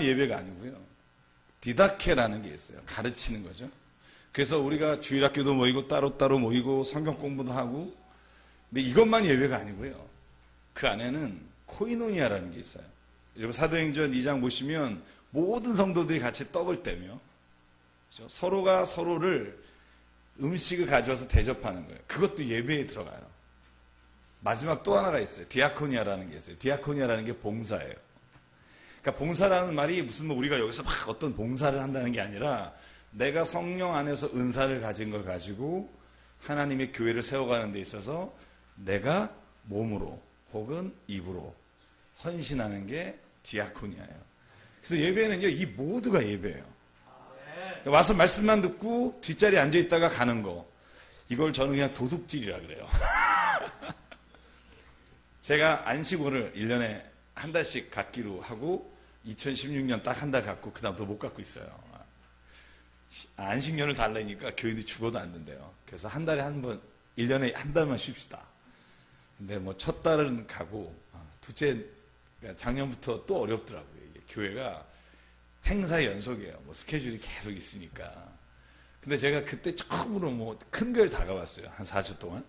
예배가 아니고요. 디다케라는 게 있어요. 가르치는 거죠. 그래서 우리가 주일학교도 모이고 따로따로 모이고 성경 공부도 하고, 근데 이것만 예배가 아니고요. 그 안에는 코이노니아라는 게 있어요. 여러분 사도행전 2장 보시면 모든 성도들이 같이 떡을 떼며 그렇죠? 서로가 서로를 음식을 가져와서 대접하는 거예요. 그것도 예배에 들어가요. 마지막 또 하나가 있어요. 디아코니아라는 게 있어요. 디아코니아라는 게 봉사예요. 그러니까 봉사라는 말이 무슨 우리가 여기서 막 어떤 봉사를 한다는 게 아니라 내가 성령 안에서 은사를 가진 걸 가지고 하나님의 교회를 세워가는 데 있어서 내가 몸으로 혹은 입으로 헌신하는 게 디아코니아예요. 그래서 예배는요, 이 모두가 예배예요. 그러니까 와서 말씀만 듣고 뒷자리에 앉아있다가 가는 거, 이걸 저는 그냥 도둑질이라 그래요. 제가 안식오를 1년에 한 달씩 갖기로 하고 2016년 딱 한 달 갖고 그 다음부터 못 갖고 있어요. 안식년을 달라니까 교회들이 죽어도 안 된대요. 그래서 한 달에 한 번, 1년에 한 달만 쉽시다. 근데 뭐 첫 달은 가고 둘째 작년부터 또 어렵더라고요. 이게 교회가 행사 연속이에요. 뭐 스케줄이 계속 있으니까. 근데 제가 그때 처음으로 뭐 큰 교회를 다 가봤어요. 한 4주 동안.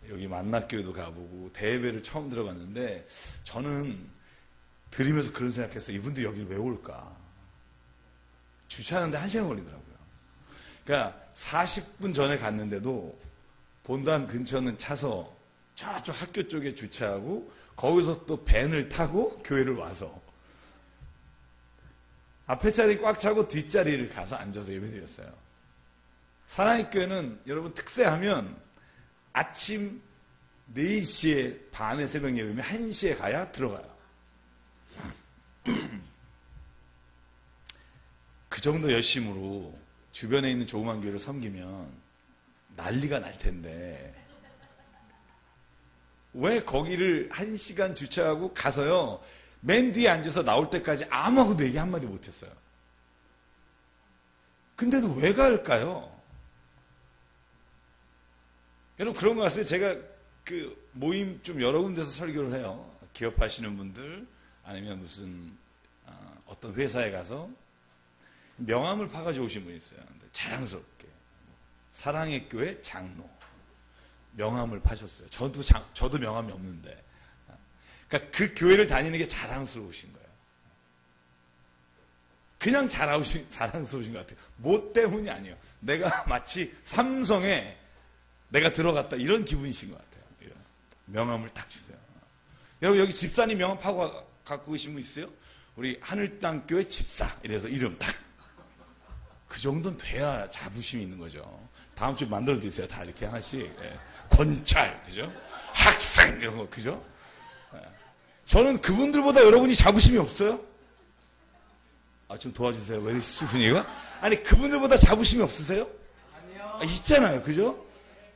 여기 만납교회도 가보고 대예배를 처음 들어봤는데 저는 들으면서 그런 생각했어요. 이분들이 여기를 왜 올까? 주차하는데 1시간 걸리더라고요. 그러니까 40분 전에 갔는데도 본당 근처는 차서 저쪽 학교 쪽에 주차하고 거기서 또 밴을 타고 교회를 와서 앞에 자리 꽉 차고 뒷자리를 가서 앉아서 예배드렸어요. 사랑의 교회는 여러분 특세하면 아침 4시에 반에 새벽 예배면 1시에 가야 들어가요. 그 정도 열심으로 주변에 있는 조그만 교회를 섬기면 난리가 날 텐데 왜 거기를 1시간 주차하고 가서요 맨 뒤에 앉아서 나올 때까지 아무하고도 얘기 한마디 못했어요. 근데도 왜 갈까요? 여러분 그런 거 같아요. 제가 그 모임 좀 여러 군데서 설교를 해요. 기업하시는 분들 아니면 무슨 어떤 회사에 가서 명함을 파가지고 오신 분이 있어요. 자랑스럽게 사랑의 교회 장로 명함을 파셨어요. 저도 명함이 없는데, 그러니까 그 교회를 다니는 게 자랑스러우신 거예요. 그냥 자랑스러우신 것 같아요. 뭐 때문이 아니에요. 내가 마치 삼성에 내가 들어갔다 이런 기분이신 것 같아요. 이런. 명함을 딱 주세요. 여러분 여기 집사님 명함 파고 갖고 계신 분 있어요? 우리 하늘땅교회 집사 이래서 이름 딱. 그 정도는 돼야 자부심이 있는 거죠. 다음 주에 만들어 드세요. 다 이렇게 하나씩. 예. 권찰, 그죠? 학생, 이런 거, 그죠? 예. 저는 그분들보다 여러분이 자부심이 없어요? 좀 도와주세요. 왜 이러시지, 분위기가? 아니, 그분들보다 자부심이 없으세요? 아니요. 있잖아요. 그죠?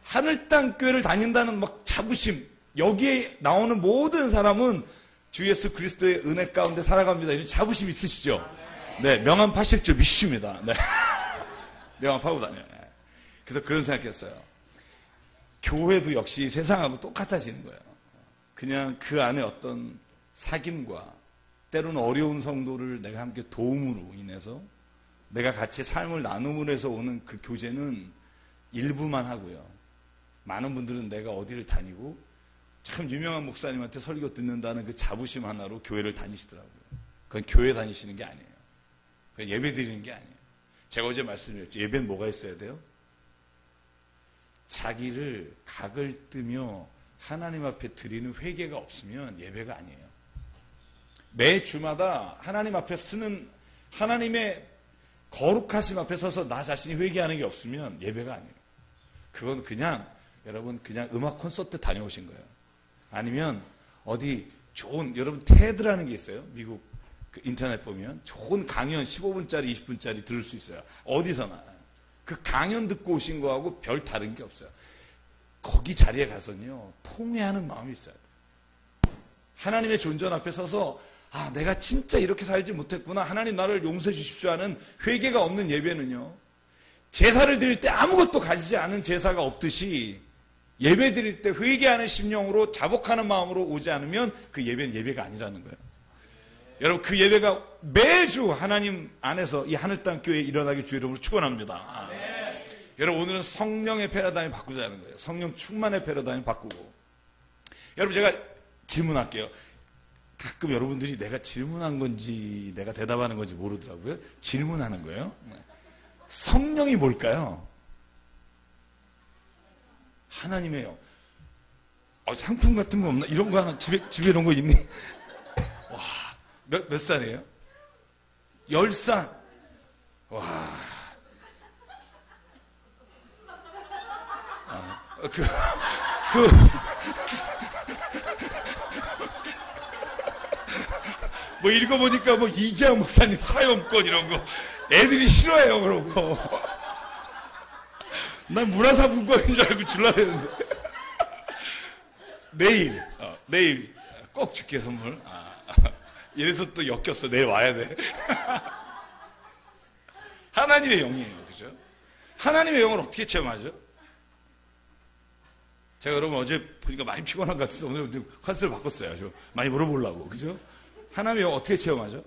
하늘땅교회를 다닌다는 막 자부심. 여기에 나오는 모든 사람은 주 예수 그리스도의 은혜 가운데 살아갑니다. 이런 자부심 있으시죠? 네, 명함 파실 줄 믿습니다. 네. 명함 파고 다녀요. 그래서 그런 생각했어요. 교회도 역시 세상하고 똑같아지는 거예요. 그냥 그 안에 어떤 사귐과 때로는 어려운 성도를 내가 함께 도움으로 인해서 내가 같이 삶을 나눔으로 해서 오는 그 교제는 일부만 하고요. 많은 분들은 내가 어디를 다니고 참 유명한 목사님한테 설교 듣는다는 그 자부심 하나로 교회를 다니시더라고요. 그건 교회 다니시는 게 아니에요. 그건 예배 드리는 게 아니에요. 제가 어제 말씀드렸죠. 예배는 뭐가 있어야 돼요? 자기를 각을 뜨며 하나님 앞에 드리는 회개가 없으면 예배가 아니에요. 매 주마다 하나님 앞에 쓰는 하나님의 거룩하심 앞에 서서 나 자신이 회개하는 게 없으면 예배가 아니에요. 그건 그냥 여러분 그냥 음악 콘서트 다녀오신 거예요. 아니면 어디 좋은 여러분 테드라는 게 있어요. 미국 그 인터넷 보면 좋은 강연 15분짜리 20분짜리 들을 수 있어요. 어디서나. 그 강연 듣고 오신 거하고 별 다른 게 없어요. 거기 자리에 가서는요 통회하는 마음이 있어야 돼요. 하나님의 존전 앞에 서서 내가 진짜 이렇게 살지 못했구나. 하나님 나를 용서해 주십시오 하는 회개가 없는 예배는요. 제사를 드릴 때 아무것도 가지지 않은 제사가 없듯이 예배 드릴 때 회개하는 심령으로 자복하는 마음으로 오지 않으면 그 예배는 예배가 아니라는 거예요. 여러분 그 예배가 매주 하나님 안에서 이 하늘 땅 교회에 일어나길 주의 이름으로 축원합니다. 여러분 오늘은 성령의 패러다임 바꾸자는 거예요. 성령 충만의 패러다임 바꾸고. 여러분 제가 질문할게요. 가끔 여러분들이 내가 질문한 건지 내가 대답하는 건지 모르더라고요. 질문하는 거예요. 성령이 뭘까요? 하나님이에요. 상품 같은 거 없나? 이런 거 하나 집에 이런 거 있니? 와, 몇 살이에요? 10살. 와. 뭐 읽어보니까 뭐 이재영 목사님 사용권 이런 거 애들이 싫어해요 그런 거. 난 문화사 분권인 줄 알고 줄라 했는데 내일 꼭 줄게 선물. 이래서 또 엮였어. 내일 와야 돼. 하나님의 영이에요, 그죠? 하나님의 영을 어떻게 체험하죠? 제가 여러분 어제 보니까 많이 피곤한 것 같아서 오늘 좀 컨셉을 바꿨어요. 좀 많이 물어보려고, 그죠? 하나님의 영 어떻게 체험하죠?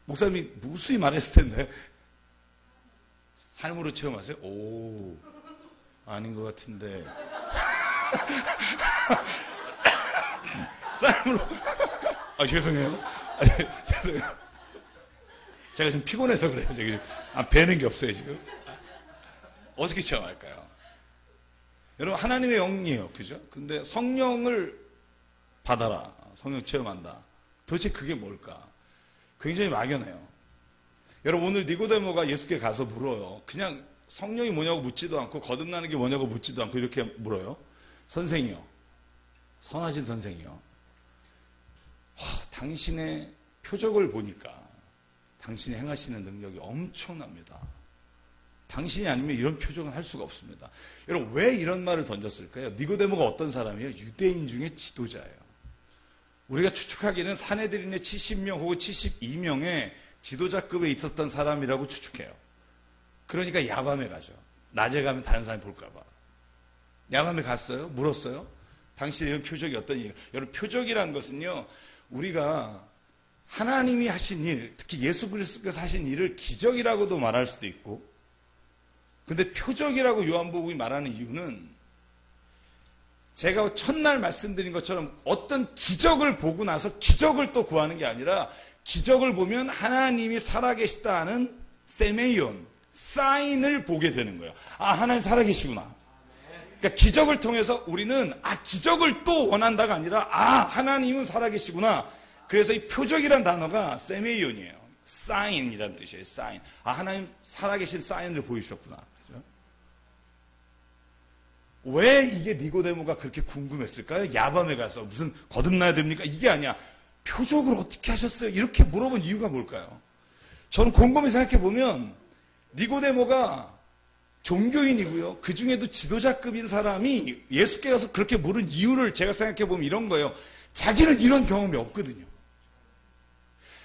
목사님이 무수히 말했을 텐데 삶으로 체험하세요? 오, 아닌 것 같은데. 삶으로. 죄송해요. 죄송해요. 제가 지금 피곤해서 그래요. 지금 배는 게 없어요, 지금. 어떻게 체험할까요? 여러분, 하나님의 영이에요. 그죠? 근데 성령을 받아라. 성령 체험한다. 도대체 그게 뭘까? 굉장히 막연해요. 여러분, 오늘 니고데모가 예수께 가서 물어요. 그냥 성령이 뭐냐고 묻지도 않고 거듭나는 게 뭐냐고 묻지도 않고 이렇게 물어요. 선생이요. 선하신 선생이요. 당신의 표적을 보니까 당신이 행하시는 능력이 엄청납니다. 당신이 아니면 이런 표적은 할 수가 없습니다. 여러분, 왜 이런 말을 던졌을까요? 니고데모가 어떤 사람이에요? 유대인 중에 지도자예요. 우리가 추측하기에는 사내들인의 70명 혹은 72명의 지도자급에 있었던 사람이라고 추측해요. 그러니까 야밤에 가죠. 낮에 가면 다른 사람이 볼까봐. 야밤에 갔어요. 물었어요. 당신의 이런 표적이 어떤 일이에요? 여러분, 표적이라는 것은요, 우리가 하나님이 하신 일, 특히 예수 그리스도께서 하신 일을 기적이라고도 말할 수도 있고, 근데 표적이라고 요한복음이 말하는 이유는 제가 첫날 말씀드린 것처럼 어떤 기적을 보고 나서 기적을 또 구하는 게 아니라 기적을 보면 하나님이 살아계시다 하는 세메이온, 사인을 보게 되는 거예요. 하나님 살아계시구나. 그러니까 기적을 통해서 우리는 기적을 또 원한다가 아니라 하나님은 살아계시구나. 그래서 이 표적이란 단어가 세메이온이에요. 사인이라는 뜻이에요. 사인. 하나님 살아계신 사인을 보여주셨구나. 그죠? 왜 이게 니고데모가 그렇게 궁금했을까요? 야밤에 가서 무슨 거듭나야 됩니까? 이게 아니야. 표적을 어떻게 하셨어요? 이렇게 물어본 이유가 뭘까요? 저는 곰곰이 생각해 보면 니고데모가 종교인이고요. 그 중에도 지도자급인 사람이 예수께 가서 그렇게 물은 이유를 제가 생각해 보면 이런 거예요. 자기는 이런 경험이 없거든요.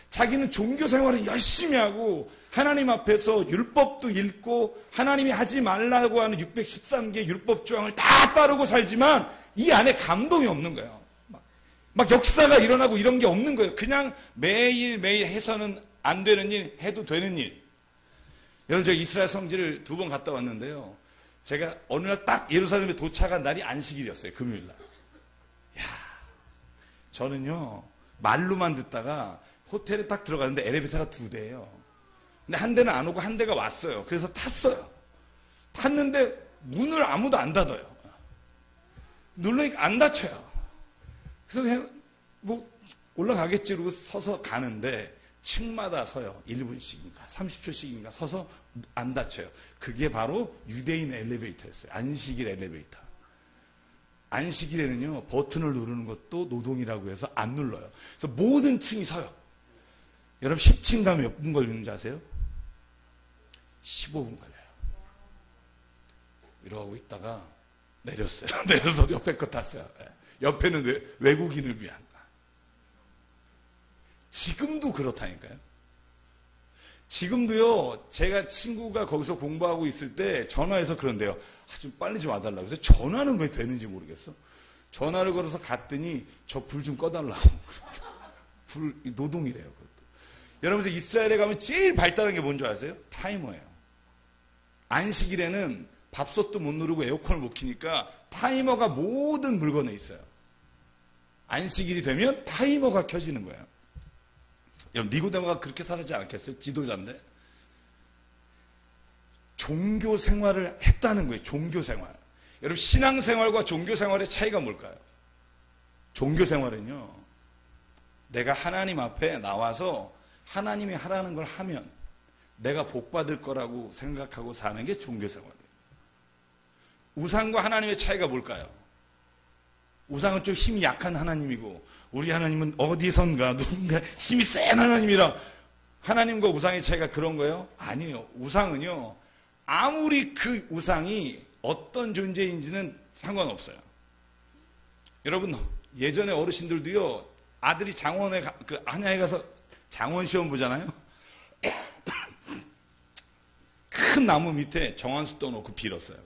자기는 종교 생활을 열심히 하고 하나님 앞에서 율법도 읽고 하나님이 하지 말라고 하는 613개 율법 조항을 다 따르고 살지만 이 안에 감동이 없는 거예요. 막 역사가 일어나고 이런 게 없는 거예요. 그냥 매일매일 해서는 안 되는 일, 해도 되는 일. 여러분, 제가 이스라엘 성지를 2번 갔다 왔는데요. 제가 어느 날 딱 예루살렘에 도착한 날이 안식일이었어요. 금요일날. 저는요, 말로만 듣다가 호텔에 딱 들어갔는데 엘리베이터가 2대예요. 근데 한 대는 안 오고 한 대가 왔어요. 그래서 탔어요. 탔는데 문을 아무도 안 닫아요. 누르니까 안 닫혀요. 그래서 그냥 뭐 올라가겠지 그러고 서서 가는데 층마다 서요. 1분씩인가 30초씩인가 서서 안 닫혀요. 그게 바로 유대인 엘리베이터였어요. 안식일 엘리베이터. 안식일에는요, 버튼을 누르는 것도 노동이라고 해서 안 눌러요. 그래서 모든 층이 서요. 여러분, 10층 가면 몇 분 걸리는지 아세요? 15분 걸려요. 이러고 있다가 내렸어요. 내려서 옆에 거 탔어요. 옆에는 외국인을 위한. 지금도 그렇다니까요. 지금도요, 제가 친구가 거기서 공부하고 있을 때 전화해서 그런데요. 좀 빨리 좀 와달라고. 그래서 전화는 왜 되는지 모르겠어. 전화를 걸어서 갔더니 저 불 좀 꺼달라고. 노동이래요. 그것도. 여러분 이스라엘에 가면 제일 발달한 게 뭔지 아세요? 타이머예요. 안식일에는 밥솥도 못 누르고 에어컨을 못 켜니까 타이머가 모든 물건에 있어요. 안식일이 되면 타이머가 켜지는 거예요. 여러분 니고데모가 그렇게 살지 않았겠어요? 지도자인데. 종교 생활을 했다는 거예요. 종교 생활. 여러분 신앙 생활과 종교 생활의 차이가 뭘까요? 종교 생활은요. 내가 하나님 앞에 나와서 하나님이 하라는 걸 하면 내가 복 받을 거라고 생각하고 사는 게 종교 생활이에요. 우상과 하나님의 차이가 뭘까요? 우상은 좀 힘이 약한 하나님이고 우리 하나님은 어디선가 누군가 힘이 센 하나님이라. 하나님과 우상의 차이가 그런 거예요? 아니에요. 우상은요. 아무리 그 우상이 어떤 존재인지는 상관없어요. 여러분 예전에 어르신들도요. 아들이 장원에 한양에 가서 장원 시험 보잖아요. 큰 나무 밑에 정한수 떠놓고 빌었어요.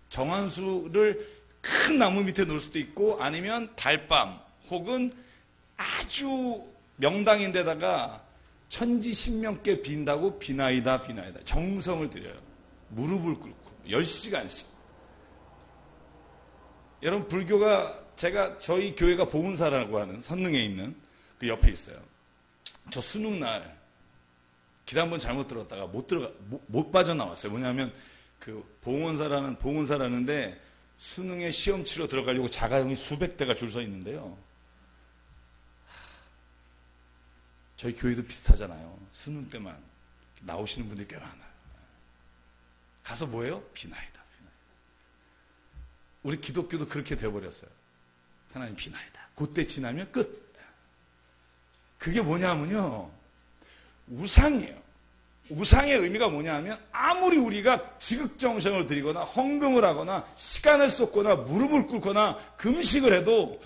정한수를 큰 나무 밑에 놓을 수도 있고 아니면 달밤 혹은 아주 명당인 데다가 천지신명께 빈다고 비나이다 정성을 들여요. 무릎을 꿇고 10시간씩. 여러분 불교가 저희 교회가 보은사라고 하는 선릉에 있는 그 옆에 있어요. 저 수능날 길 한번 잘못 들었다가 못 빠져나왔어요. 뭐냐면 그 보은사라는데 수능에 시험 치러 들어가려고 자가용이 수백 대가 줄 서 있는데요. 저희 교회도 비슷하잖아요. 수능 때만 나오시는 분들이 꽤 많아요. 가서 뭐예요? 비나이다. 우리 기독교도 그렇게 되어버렸어요. 하나님 비나이다. 그때 지나면 끝. 그게 뭐냐면요. 우상이에요. 우상의 의미가 뭐냐면 아무리 우리가 지극정성을 드리거나 헌금을 하거나 시간을 쏟거나 무릎을 꿇거나 금식을 해도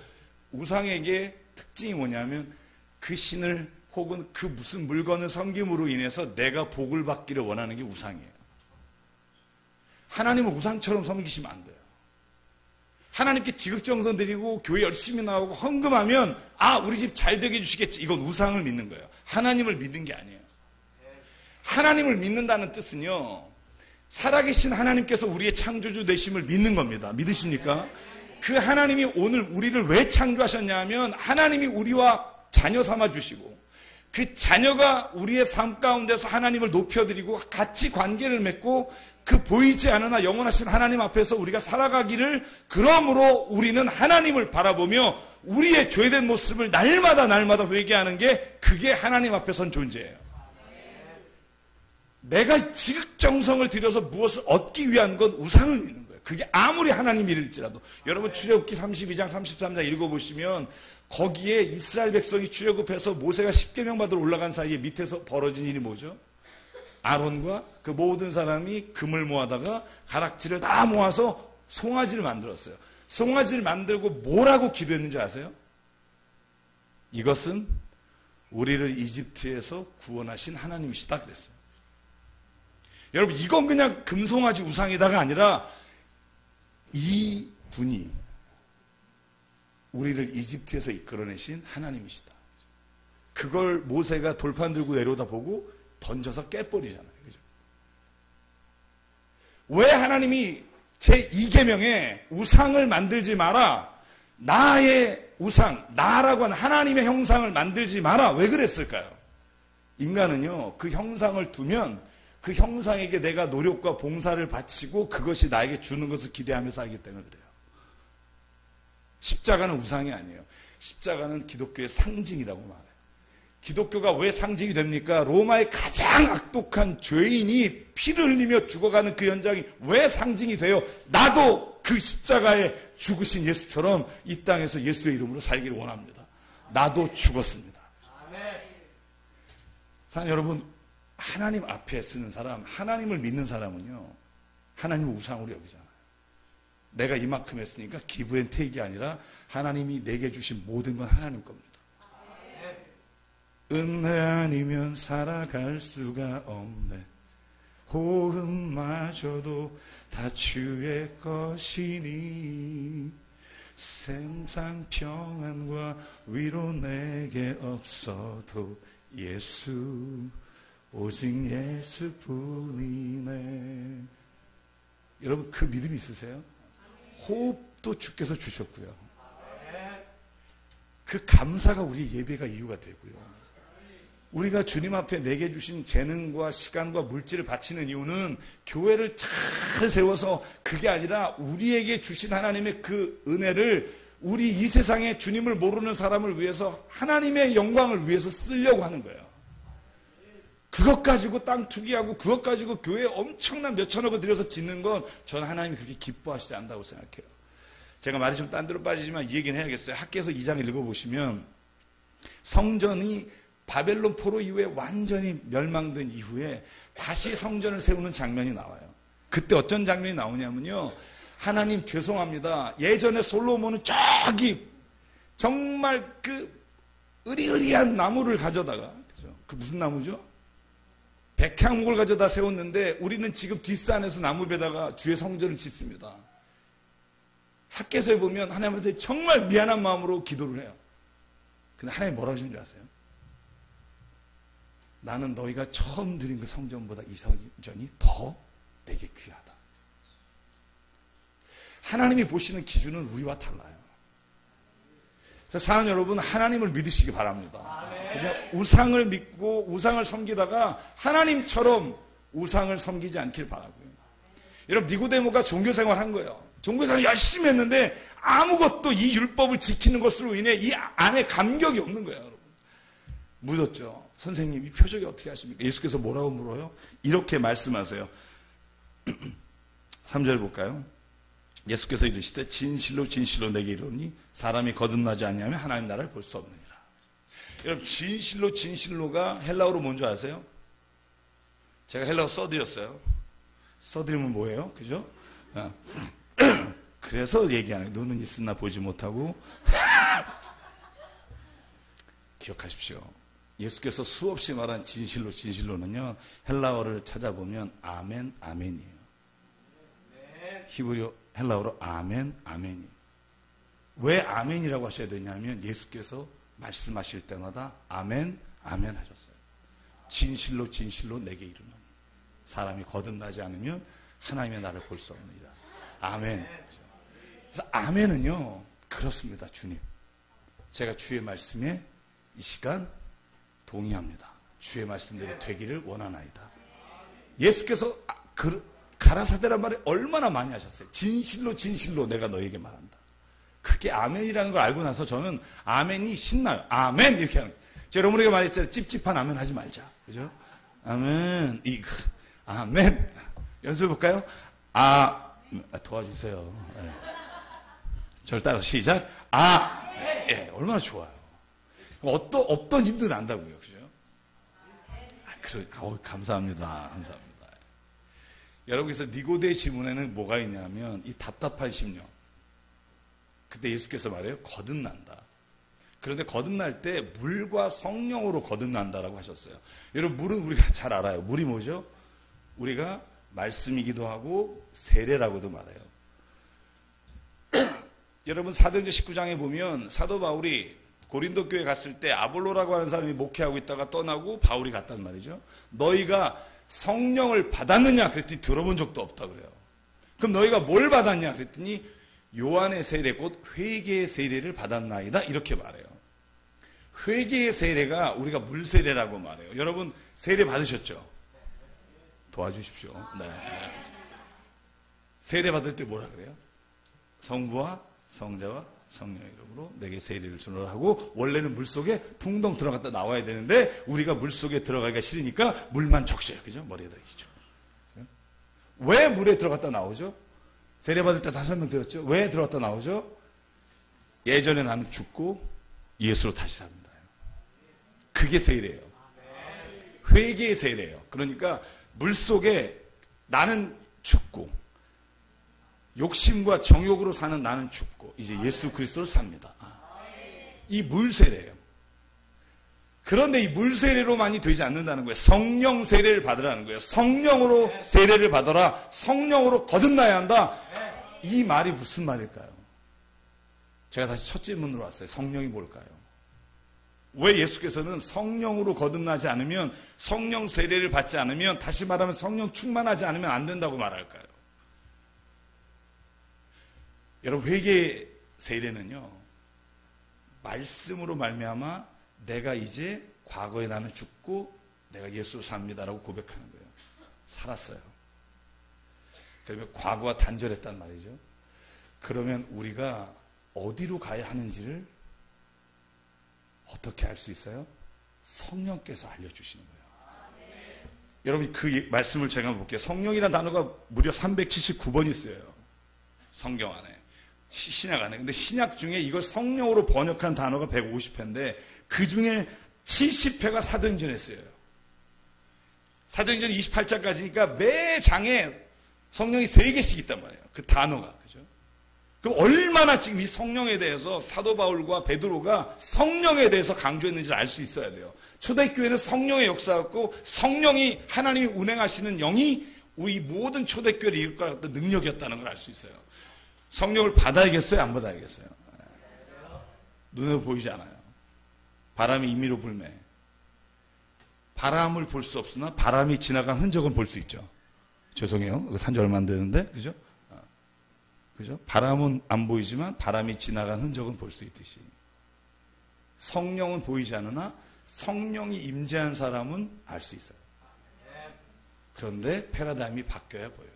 우상에게 특징이 뭐냐면 그 신을 혹은 그 무슨 물건을 섬김으로 인해서 내가 복을 받기를 원하는 게 우상이에요. 하나님을 우상처럼 섬기시면 안 돼요. 하나님께 지극정성 드리고 교회 열심히 나오고 헌금하면 우리 집 잘 되게 해주시겠지. 이건 우상을 믿는 거예요. 하나님을 믿는 게 아니에요. 하나님을 믿는다는 뜻은요. 살아계신 하나님께서 우리의 창조주 되심을 믿는 겁니다. 믿으십니까? 그 하나님이 오늘 우리를 왜 창조하셨냐 하면 하나님이 우리와 자녀 삼아 주시고 그 자녀가 우리의 삶 가운데서 하나님을 높여드리고 같이 관계를 맺고 그 보이지 않으나 영원하신 하나님 앞에서 우리가 살아가기를 그러므로 우리는 하나님을 바라보며 우리의 죄된 모습을 날마다 회개하는 게 그게 하나님 앞에 선 존재예요. 내가 지극정성을 들여서 무엇을 얻기 위한 건 우상을 믿는 거예요. 그게 아무리 하나님 일일지라도. 여러분 출애굽기 32장 33장 읽어보시면 거기에 이스라엘 백성이 출애굽해서 모세가 십계명 받으러 올라간 사이에 밑에서 벌어진 일이 뭐죠? 아론과 그 모든 사람이 금을 모아다가 가락지를 다 모아서 송아지를 만들었어요. 송아지를 만들고 뭐라고 기도했는지 아세요? 이것은 우리를 이집트에서 구원하신 하나님이시다 그랬어요. 여러분 이건 그냥 금송아지 우상이다가 아니라 이 분이 우리를 이집트에서 이끌어내신 하나님이시다. 그걸 모세가 돌판 들고 내려오다 보고 던져서 깨버리잖아요. 그죠? 왜 하나님이 제2계명에 우상을 만들지 마라. 나의 우상, 나라고 하는 하나님의 형상을 만들지 마라. 왜 그랬을까요? 인간은요. 그 형상을 두면 그 형상에게 내가 노력과 봉사를 바치고 그것이 나에게 주는 것을 기대하며 살기 때문에 그래요. 십자가는 우상이 아니에요. 십자가는 기독교의 상징이라고 말해요. 기독교가 왜 상징이 됩니까? 로마의 가장 악독한 죄인이 피를 흘리며 죽어가는 그 현장이 왜 상징이 돼요? 나도 그 십자가에 죽으신 예수처럼 이 땅에서 예수의 이름으로 살기를 원합니다. 나도 죽었습니다. 사랑하는 여러분, 하나님 앞에 쓰는 사람, 하나님을 믿는 사람은요, 하나님을 우상으로 여기잖아요. 내가 이만큼 했으니까 give and take이 아니라 하나님이 내게 주신 모든 건 하나님 겁니다. 은혜 아니면 살아갈 수가 없네. 호흡마저도 다 주의 것이니 세상 평안과 위로 내게 없어도 예수, 오직 예수뿐이네. 여러분 그 믿음이 있으세요? 호흡도 주께서 주셨고요. 그 감사가 우리 예배가 이유가 되고요. 우리가 주님 앞에 내게 주신 재능과 시간과 물질을 바치는 이유는 교회를 잘 세워서 그게 아니라 우리에게 주신 하나님의 그 은혜를 우리 이 세상에 주님을 모르는 사람을 위해서 하나님의 영광을 위해서 쓰려고 하는 거예요. 그것 가지고 땅 투기하고 그것 가지고 교회에 엄청난 몇천억을 들여서 짓는 건 저는 하나님이 그렇게 기뻐하시지 않다고 생각해요. 제가 말이 좀 딴 데로 빠지지만 이 얘기는 해야겠어요. 학개서 2장 읽어보시면 성전이 바벨론 포로 이후에 완전히 멸망된 이후에 다시 성전을 세우는 장면이 나와요. 그때 어떤 장면이 나오냐면요. 하나님 죄송합니다. 예전에 솔로몬은 저기 정말 그 으리으리한 나무를 가져다가, 그죠? 그 무슨 나무죠? 백향목을 가져다 세웠는데 우리는 지금 뒷산에서 나무배다가 주의 성전을 짓습니다. 학개서에 보면 하나님한테 정말 미안한 마음으로 기도를 해요. 근데 하나님 뭐라고 하시는 줄 아세요? 나는 너희가 처음 드린 그 성전보다 이 성전이 더 내게 귀하다. 하나님이 보시는 기준은 우리와 달라요. 그래서 사는 여러분, 하나님을 믿으시기 바랍니다. 그냥 우상을 믿고 우상을 섬기다가 하나님처럼 우상을 섬기지 않길 바라고요. 여러분, 니고데모가 종교생활 한 거예요. 종교생활 열심히 했는데 아무것도 이 율법을 지키는 것으로 인해 이 안에 감격이 없는 거예요. 여러분, 묻었죠. 선생님, 이 표적이 어떻게 하십니까? 예수께서 뭐라고 물어요? 이렇게 말씀하세요. 3절 볼까요? 예수께서 이르시되 진실로 진실로 내게 이르노니 사람이 거듭나지 아니하면 하나님 나라를 볼 수 없느니라. 여러분, 진실로 진실로가 헬라어로 뭔지 아세요? 제가 헬라어 써드렸어요. 써드리면 뭐예요? 그죠? 그래서 얘기하는 거예요. 눈은 있으나 보지 못하고. 기억하십시오. 예수께서 수없이 말한 진실로 진실로는요, 헬라어를 찾아보면 아멘 아멘이에요. 히브리어 헬라어로 아멘 아멘이. 왜 아멘이라고 하셔야 되냐면 예수께서 말씀하실 때마다 아멘 아멘 하셨어요. 진실로 진실로 내게 이르노니 사람이 거듭나지 않으면 하나님의 나라를 볼 수 없느니라. 아멘. 그래서 아멘은요, 그렇습니다. 주님, 제가 주의 말씀에 이 시간 동의합니다. 주의 말씀대로 되기를 원하나이다. 예수께서 가라사대란 말을 얼마나 많이 하셨어요. 진실로 진실로 내가 너에게 말한다. 그게 아멘이라는 걸 알고 나서 저는 아멘이 신나요. 아멘 이렇게 하는 거예요. 제가 여러분에게 말했잖아요. 찝찝한 아멘 하지 말자. 그죠? 아멘. 아멘. 연습해 볼까요? 도와주세요. 네. 저를 따라서 시작. 예, 얼마나 좋아요. 없던 힘도 난다고요. 그죠? 감사합니다. 감사합니다. 여러분께서 니고데 지문에는 뭐가 있냐면 이 답답한 심령. 그때 예수께서 말해요. 거듭난다. 그런데 거듭날 때 물과 성령으로 거듭난다라고 하셨어요. 여러분, 물은 우리가 잘 알아요. 물이 뭐죠? 우리가 말씀이기도 하고 세례라고도 말해요. 여러분, 사도행전 19장에 보면 사도 바울이 고린도 교회 갔을 때 아볼로라고 하는 사람이 목회하고 있다가 떠나고 바울이 갔단 말이죠. 너희가 성령을 받았느냐? 그랬더니 들어본 적도 없다 그래요. 그럼 너희가 뭘 받았냐? 그랬더니 요한의 세례 곧 회개의 세례를 받았나이다 이렇게 말해요. 회개의 세례가 우리가 물세례라고 말해요. 여러분, 세례 받으셨죠? 도와주십시오. 네. 세례 받을 때 뭐라 그래요? 성부와 성자와 성령의 이름으로 내게 세례를 주노라 하고, 원래는 물속에 풍덩 들어갔다 나와야 되는데 우리가 물속에 들어가기가 싫으니까 물만 적셔요. 그죠? 머리에다 이시죠. 왜 물에 들어갔다 나오죠? 세례 받을 때 다 설명드렸죠? 왜 들어갔다 나오죠? 예전에 나는 죽고 예수로 다시 삽니다. 그게 세례예요. 회개의 세례예요. 그러니까 물속에 나는 죽고 욕심과 정욕으로 사는 나는 죽고 이제 예수 그리스도로 삽니다. 이 물세례예요. 그런데 이 물세례로만이 되지 않는다는 거예요. 성령 세례를 받으라는 거예요. 성령으로 세례를 받아라. 성령으로 거듭나야 한다. 이 말이 무슨 말일까요? 제가 다시 첫 질문으로 왔어요. 성령이 뭘까요? 왜 예수께서는 성령으로 거듭나지 않으면, 성령 세례를 받지 않으면, 다시 말하면 성령 충만하지 않으면 안 된다고 말할까요? 여러분, 회개 세례는요, 말씀으로 말미암아 내가 이제 과거에 나는 죽고 내가 예수로 삽니다라고 고백하는 거예요. 살았어요. 그러면 과거가 단절했단 말이죠. 그러면 우리가 어디로 가야 하는지를 어떻게 알 수 있어요? 성령께서 알려주시는 거예요. 여러분, 그 말씀을 제가 볼게요. 성령이라는 단어가 무려 379번 있어요. 성경 안에. 신약 안에. 근데 신약 중에 이걸 성령으로 번역한 단어가 150회인데 그 중에 70회가 사도행전에 쓰여요. 사도행전 28장까지니까 매 장에 성령이 3개씩 있단 말이에요. 그 단어가. 그죠? 그럼 얼마나 지금 이 성령에 대해서 사도 바울과 베드로가 성령에 대해서 강조했는지를 알 수 있어야 돼요. 초대교회는 성령의 역사였고 성령이 하나님이 운행하시는 영이 우리 모든 초대교회를 이끌 것 같은 능력이었다는 걸 알 수 있어요. 성령을 받아야겠어요? 안 받아야겠어요? 눈에 보이지 않아요. 바람이 임의로 불매. 바람을 볼 수 없으나 바람이 지나간 흔적은 볼 수 있죠. 죄송해요. 산지 얼마 안 되는데, 그죠? 그죠? 바람은 안 보이지만 바람이 지나간 흔적은 볼 수 있듯이. 성령은 보이지 않으나 성령이 임재한 사람은 알 수 있어요. 그런데 패러다임이 바뀌어야 보여요.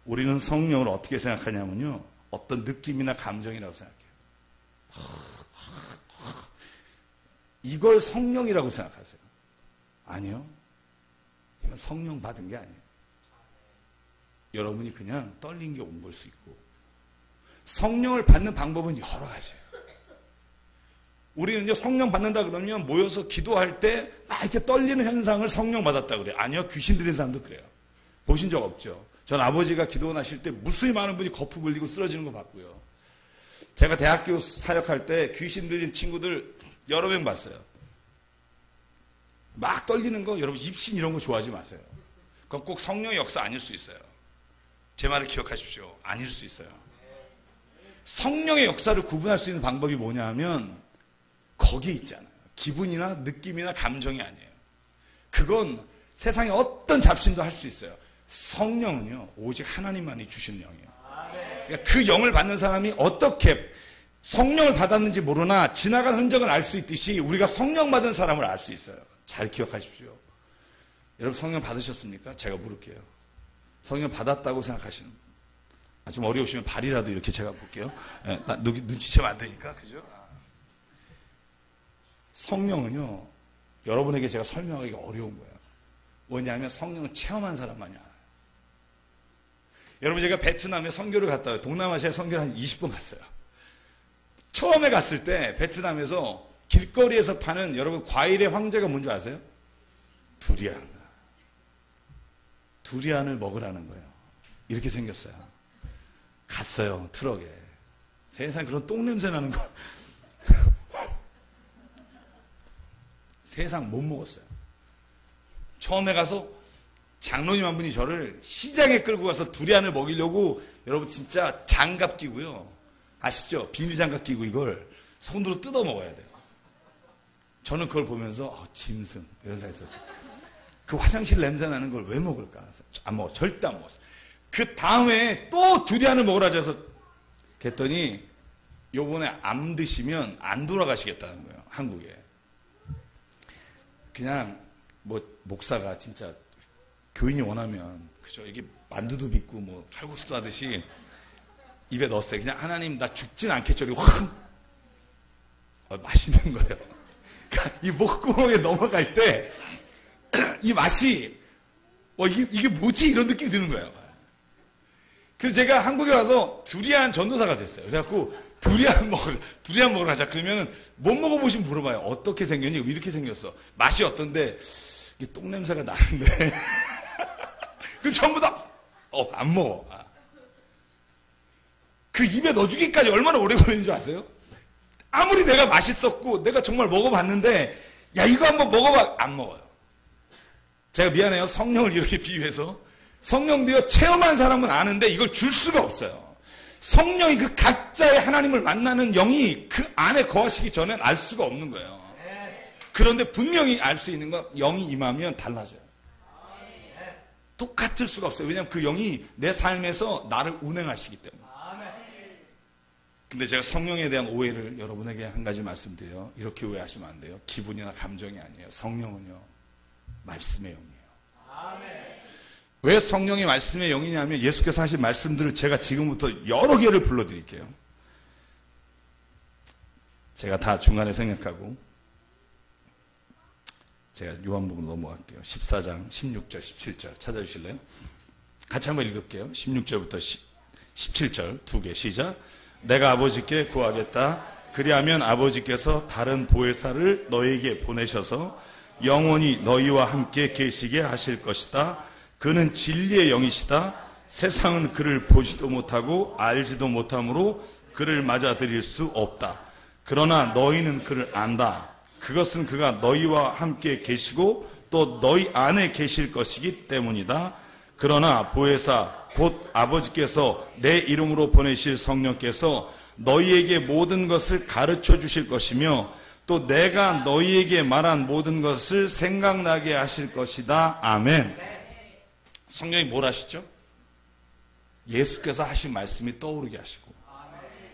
우리는 성령을 어떻게 생각하냐면요, 어떤 느낌이나 감정이라고 생각해요. 이걸 성령이라고 생각하세요. 아니요. 이건 성령 받은 게 아니에요. 여러분이 그냥 떨린 게 온 걸 수 있고, 성령을 받는 방법은 여러 가지예요. 우리는 성령 받는다 그러면 모여서 기도할 때 막 이렇게 떨리는 현상을 성령 받았다 그래요. 아니요. 귀신 들린 사람도 그래요. 보신 적 없죠? 전 아버지가 기도원 하실 때 무수히 많은 분이 거품 불리고 쓰러지는 거 봤고요. 제가 대학교 사역할 때 귀신 들린 친구들 여러 명 봤어요. 막 떨리는 거, 여러분 입신 이런 거 좋아하지 마세요. 그건 꼭 성령의 역사 아닐 수 있어요. 제 말을 기억하십시오. 아닐 수 있어요. 성령의 역사를 구분할 수 있는 방법이 뭐냐 하면 거기에 있잖아요. 기분이나 느낌이나 감정이 아니에요. 그건 세상에 어떤 잡신도 할 수 있어요. 성령은요, 오직 하나님만이 주시는 영이에요. 그러니까 그 영을 받는 사람이 어떻게 성령을 받았는지 모르나 지나간 흔적은 알 수 있듯이 우리가 성령 받은 사람을 알 수 있어요. 잘 기억하십시오. 여러분 성령 받으셨습니까? 제가 물을게요. 성령 받았다고 생각하시는 분. 좀 어려우시면 발이라도 이렇게 제가 볼게요. 눈치채면 안 되니까. 그죠? 성령은요, 여러분에게 제가 설명하기가 어려운 거예요. 뭐냐면 성령은 체험한 사람만이 알아요. 여러분, 제가 베트남에 선교를 갔다 와요. 동남아시아에 선교를 한 20번 갔어요. 처음에 갔을 때 베트남에서 길거리에서 파는 여러분 과일의 황제가 뭔지 아세요? 두리안. 두리안을 먹으라는 거예요. 이렇게 생겼어요. 갔어요. 트럭에. 세상 그런 똥냄새 나는 거. 세상 못 먹었어요. 처음에 가서 장로님 한 분이 저를 시장에 끌고 가서 두리안을 먹이려고, 여러분 진짜 장갑 끼고요. 아시죠? 비닐 장갑 끼고 이걸 손으로 뜯어 먹어야 돼요. 저는 그걸 보면서 짐승 이런 생각이 들었어요. 그 화장실 냄새 나는 걸 왜 먹을까? 안 먹어. 절대 안 먹었어요. 그 다음에 또 두리안을 먹으라 해서 그랬더니 요번에 암 드시면 안 돌아가시겠다는 거예요. 한국에. 그냥 목사가 진짜 교인이 원하면, 그죠? 이게 만두도 빚고 칼국수도 하듯이 입에 넣었어요. 그냥 하나님 나 죽진 않겠죠. 이러고 확 맛있는 거예요. 그러니까 이 목구멍에 넘어갈 때 이 맛이 이게 뭐지? 이런 느낌이 드는 거예요. 그래서 제가 한국에 와서 두리안 전도사가 됐어요. 그래갖고 두리안 먹으러 가자. 그러면은 못 먹어보시면 물어봐요. 어떻게 생겼니? 이렇게 생겼어. 맛이 어떤데? 이게 똥냄새가 나는데. 그럼 전부 다 안 먹어. 그 입에 넣어주기까지 얼마나 오래 걸리는 줄 아세요? 아무리 내가 맛있었고 내가 정말 먹어봤는데, 야 이거 한번 먹어봐. 안 먹어요. 제가 미안해요. 성령을 이렇게 비유해서. 성령도요, 체험한 사람은 아는데 이걸 줄 수가 없어요. 성령이 그 각자의 하나님을 만나는 영이 그 안에 거하시기 전엔 알 수가 없는 거예요. 그런데 분명히 알 수 있는 건 영이 임하면 달라져요. 똑같을 수가 없어요. 왜냐하면 그 영이 내 삶에서 나를 운행하시기 때문에. 근데 제가 성령에 대한 오해를 여러분에게 한 가지 말씀드려요. 이렇게 오해하시면 안 돼요. 기분이나 감정이 아니에요. 성령은요, 말씀의 영이에요. 왜 성령이 말씀의 영이냐면 예수께서 하신 말씀들을 제가 지금부터 여러 개를 불러드릴게요. 제가 다 중간에 생각하고 제가 요한복음 넘어갈게요. 14장 16절 17절 찾아주실래요? 같이 한번 읽을게요. 16절부터 17절 두 개 시작. 내가 아버지께 구하겠다. 그리하면 아버지께서 다른 보혜사를 너희에게 보내셔서 영원히 너희와 함께 계시게 하실 것이다. 그는 진리의 영이시다. 세상은 그를 보지도 못하고 알지도 못하므로 그를 맞아들일 수 없다. 그러나 너희는 그를 안다. 그것은 그가 너희와 함께 계시고 또 너희 안에 계실 것이기 때문이다. 그러나 보혜사 곧 아버지께서 내 이름으로 보내실 성령께서 너희에게 모든 것을 가르쳐 주실 것이며 또 내가 너희에게 말한 모든 것을 생각나게 하실 것이다. 아멘. 성령이 뭘 하시죠? 예수께서 하신 말씀이 떠오르게 하시고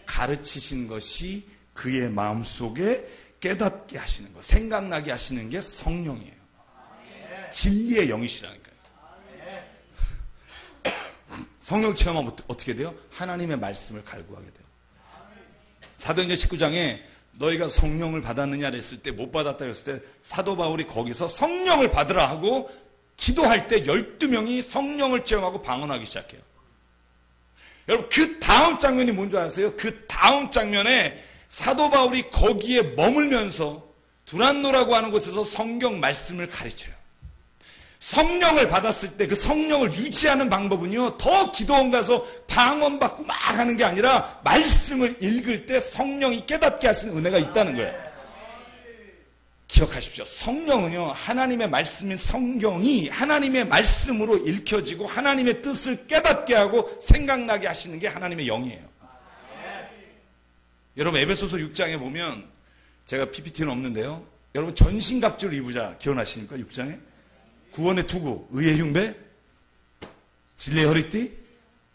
가르치신 것이 그의 마음속에 깨닫게 하시는 것, 생각나게 하시는 게 성령이에요. 진리의 영이시라니까요. 성령 체험하면 어떻게 돼요? 하나님의 말씀을 갈구하게 돼요. 사도행전 19장에 너희가 성령을 받았느냐 그랬을 때 못 받았다 그랬을 때 사도 바울이 거기서 성령을 받으라 하고 기도할 때 12명이 성령을 체험하고 방언하기 시작해요. 여러분 그 다음 장면이 뭔지 아세요? 그 다음 장면에 사도 바울이 거기에 머물면서 두란노라고 하는 곳에서 성경 말씀을 가르쳐요. 성령을 받았을 때 그 성령을 유지하는 방법은요, 더 기도원 가서 방언 받고 막 하는 게 아니라 말씀을 읽을 때 성령이 깨닫게 하시는 은혜가 있다는 거예요. 기억하십시오. 성령은요, 하나님의 말씀인 성경이 하나님의 말씀으로 읽혀지고 하나님의 뜻을 깨닫게 하고 생각나게 하시는 게 하나님의 영이에요. 여러분 에베소서 6장에 보면 제가 PPT는 없는데요. 여러분 전신갑주를 입으자 기억나십니까? 6장에 구원의 투구, 의의 흉배, 진리의 허리띠,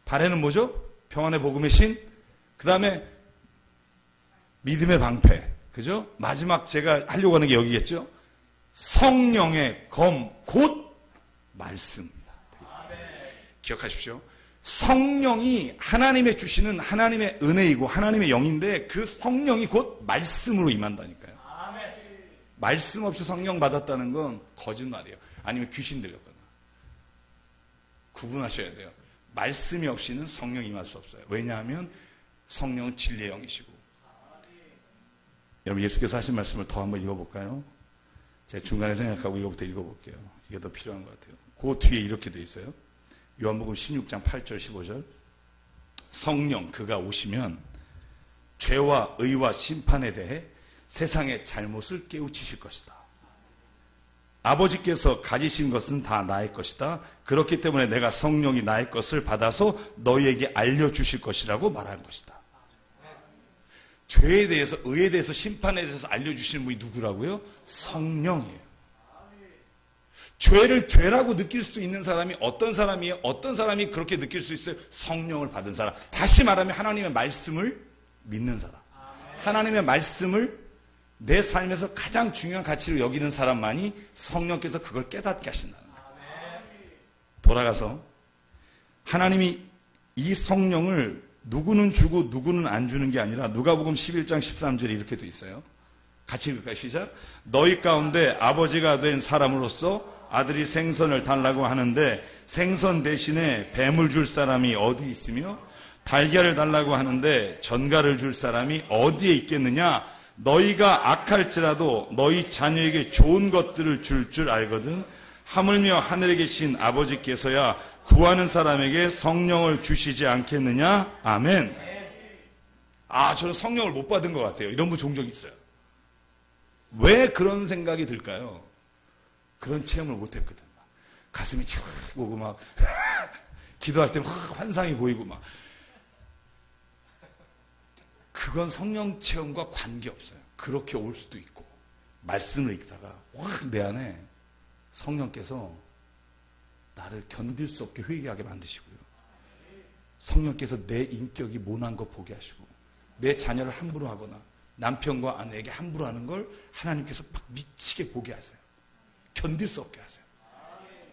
발에는 뭐죠? 평안의 복음의 신, 그 다음에 믿음의 방패, 그죠? 마지막 제가 하려고 하는 게 여기겠죠? 성령의 검, 곧 말씀입니다. 기억하십시오. 성령이 하나님의 주시는 하나님의 은혜이고 하나님의 영인데 그 성령이 곧 말씀으로 임한다니까요. 말씀 없이 성령 받았다는 건 거짓말이에요. 아니면 귀신 들렸거나. 구분하셔야 돼요. 말씀이 없이는 성령 임할 수 없어요. 왜냐하면 성령은 진리의 영이시고. 여러분 예수께서 하신 말씀을 더 한번 읽어볼까요? 제가 중간에 생각하고 이거부터 읽어볼게요. 이게 더 필요한 것 같아요. 그 뒤에 이렇게 돼 있어요. 요한복음 16장 8절 15절 성령 그가 오시면 죄와 의와 심판에 대해 세상의 잘못을 깨우치실 것이다. 아버지께서 가지신 것은 다 나의 것이다. 그렇기 때문에 내가 성령이 나의 것을 받아서 너희에게 알려주실 것이라고 말한 것이다. 죄에 대해서 의에 대해서 심판에 대해서 알려주시는 분이 누구라고요? 성령이에요. 죄를 죄라고 느낄 수 있는 사람이 어떤 사람이에요? 어떤 사람이 그렇게 느낄 수 있어요? 성령을 받은 사람. 다시 말하면 하나님의 말씀을 믿는 사람. 하나님의 말씀을 내 삶에서 가장 중요한 가치로 여기는 사람만이 성령께서 그걸 깨닫게 하신다는 거예요. 돌아가서 하나님이 이 성령을 누구는 주고 누구는 안 주는 게 아니라 누가복음 11장 13절에 이렇게 돼 있어요. 같이 읽을까요? 시작. 너희 가운데 아버지가 된 사람으로서 아들이 생선을 달라고 하는데 생선 대신에 뱀을 줄 사람이 어디 있으며 달걀을 달라고 하는데 전갈을 줄 사람이 어디에 있겠느냐? 너희가 악할지라도 너희 자녀에게 좋은 것들을 줄 줄 알거든. 하물며 하늘에 계신 아버지께서야 구하는 사람에게 성령을 주시지 않겠느냐? 아멘. 저는 성령을 못 받은 것 같아요. 이런 분 종종 있어요. 왜 그런 생각이 들까요? 그런 체험을 못 했거든. 가슴이 촥 오고 막 기도할 때 막 환상이 보이고 막 그건 성령 체험과 관계없어요. 그렇게 올 수도 있고, 말씀을 읽다가 확 내 안에 성령께서 나를 견딜 수 없게 회개하게 만드시고요. 성령께서 내 인격이 모난 거 보게 하시고, 내 자녀를 함부로 하거나 남편과 아내에게 함부로 하는 걸 하나님께서 막 미치게 보게 하세요. 견딜 수 없게 하세요.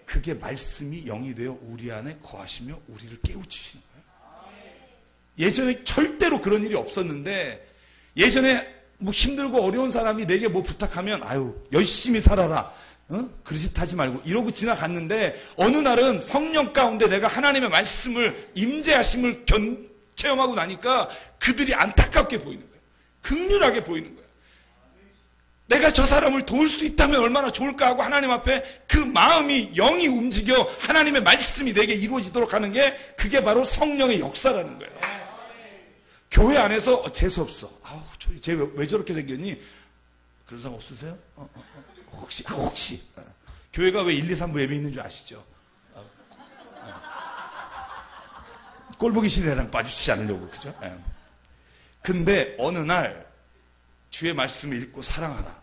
그게 말씀이 영이 되어 우리 안에 거하시며 우리를 깨우치시는 거예요. 예전에 절대로 그런 일이 없었는데, 예전에 뭐 힘들고 어려운 사람이 내게 뭐 부탁하면 아유 열심히 살아라, 그릇하지 말고 이러고 지나갔는데, 어느 날은 성령 가운데 내가 하나님의 말씀을 임재하심을 체험하고 나니까 그들이 안타깝게 보이는 거예요. 긍휼하게 보이는 거예요. 내가 저 사람을 도울 수 있다면 얼마나 좋을까 하고 하나님 앞에 그 마음이, 영이 움직여 하나님의 말씀이 내게 이루어지도록 하는 게, 그게 바로 성령의 역사라는 거예요. 교회 안에서 재수없어. 아우, 쟤 왜 저렇게 생겼니? 그런 사람 없으세요? 혹시 교회가 왜 1, 2, 3부 예배 있는 줄 아시죠? 꼴보기 시대랑 빠지지 않으려고, 그죠? 근데 어느 날 주의 말씀을 읽고 사랑하라.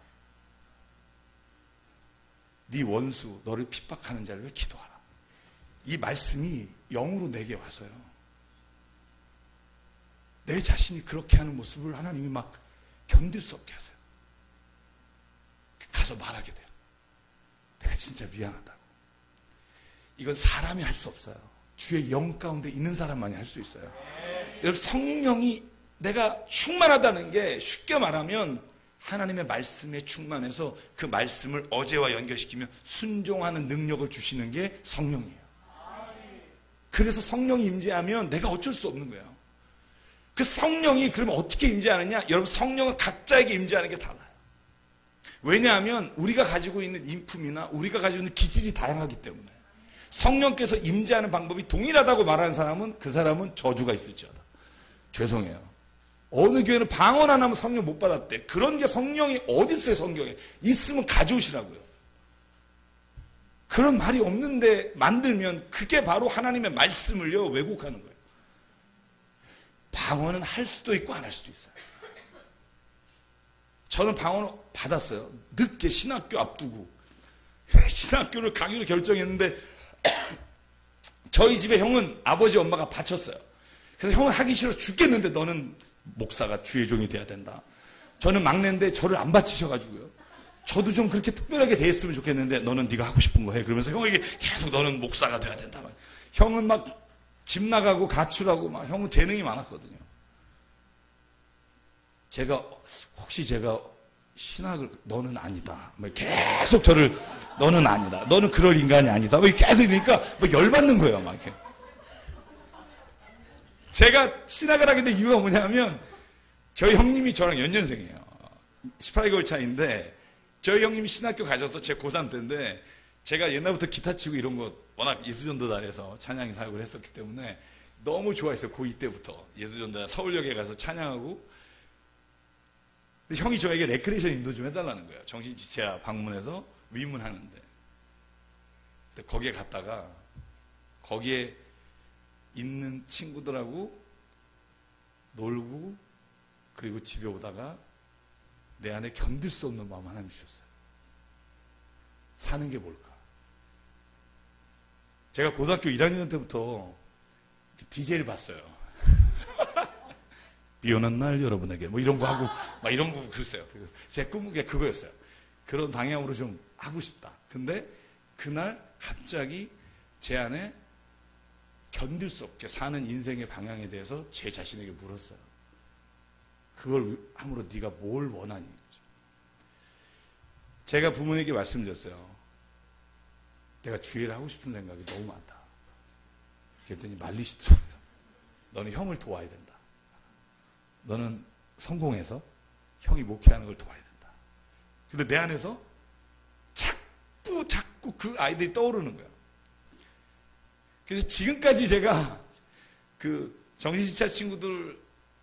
네 원수 너를 핍박하는 자를 왜 기도하라. 이 말씀이 영으로 내게 와서요, 내 자신이 그렇게 하는 모습을 하나님이 막 견딜 수 없게 하세요. 가서 말하게 돼요. 내가 진짜 미안하다고. 이건 사람이 할 수 없어요. 주의 영 가운데 있는 사람만이 할 수 있어요. 여러분, 성령이, 내가 충만하다는 게 쉽게 말하면 하나님의 말씀에 충만해서 그 말씀을 어제와 연결시키며 순종하는 능력을 주시는 게 성령이에요. 그래서 성령이 임재하면 내가 어쩔 수 없는 거예요. 그 성령이 그러면 어떻게 임재하느냐? 여러분, 성령은 각자에게 임재하는 게 달라요. 왜냐하면 우리가 가지고 있는 인품이나 우리가 가지고 있는 기질이 다양하기 때문에. 성령께서 임재하는 방법이 동일하다고 말하는 사람은, 그 사람은 저주가 있을지어다. 죄송해요. 어느 교회는 방언 안 하면 성령 못 받았대. 그런 게 성령이 어디 있어요? 성경에 있으면 가져오시라고요. 그런 말이 없는데 만들면 그게 바로 하나님의 말씀을요 왜곡하는 거예요. 방언은 할 수도 있고 안 할 수도 있어요. 저는 방언을 받았어요. 늦게 신학교 앞두고 신학교를 가기로 결정했는데 저희 집에 형은 아버지 엄마가 바쳤어요. 그래서 형은 하기 싫어 죽겠는데 너는 목사가 주의 종이 돼야 된다. 저는 막내인데 저를 안 바치셔가지고요. 저도 좀 그렇게 특별하게 대했으면 좋겠는데 너는 네가 하고 싶은 거 해. 그러면서 형에게 계속 너는 목사가 돼야 된다. 형은 막 집 나가고 가출하고 막, 형은 재능이 많았거든요. 혹시 제가 신학을, 너는 아니다. 계속 저를, 너는 아니다. 너는 그럴 인간이 아니다. 계속 이러니까 열받는 거예요. 막 이렇게. 제가 신학을 하게 된 이유가 뭐냐면, 저희 형님이 저랑 연년생이에요. 18개월 차이인데, 저희 형님이 신학교 가셔서 제 고3 때인데, 제가 옛날부터 기타 치고 이런 거 워낙 예수전도단에서 찬양 사역을 했었기 때문에 너무 좋아했어요. 고2 때부터. 예수전도단 서울역에 가서 찬양하고. 근데 형이 저에게 레크레이션 인도 좀 해달라는 거예요. 정신지체야 방문해서 위문하는데. 근데 거기에 갔다가 거기에 있는 친구들하고 놀고 그리고 집에 오다가 내 안에 견딜 수 없는 마음 하나님 주셨어요. 사는 게 뭘까? 제가 고등학교 1학년 때부터 DJ를 봤어요. 비 오는 날 여러분에게 뭐 이런 거 하고 막 이런 거 그랬어요. 제 꿈이 그거였어요. 그런 방향으로 좀 하고 싶다. 근데 그날 갑자기 제 안에 견딜 수 없게 사는 인생의 방향에 대해서 제 자신에게 물었어요. 그걸 함으로 네가 뭘 원하니? 제가 부모님에게 말씀드렸어요. 내가 주일을 하고 싶은 생각이 너무 많다. 그랬더니 말리시더라고요. 너는 형을 도와야 된다. 너는 성공해서 형이 목회하는 걸 도와야 된다. 근데 내 안에서 자꾸 그 아이들이 떠오르는 거예요. 그래서 지금까지 제가 그 정신지체 친구들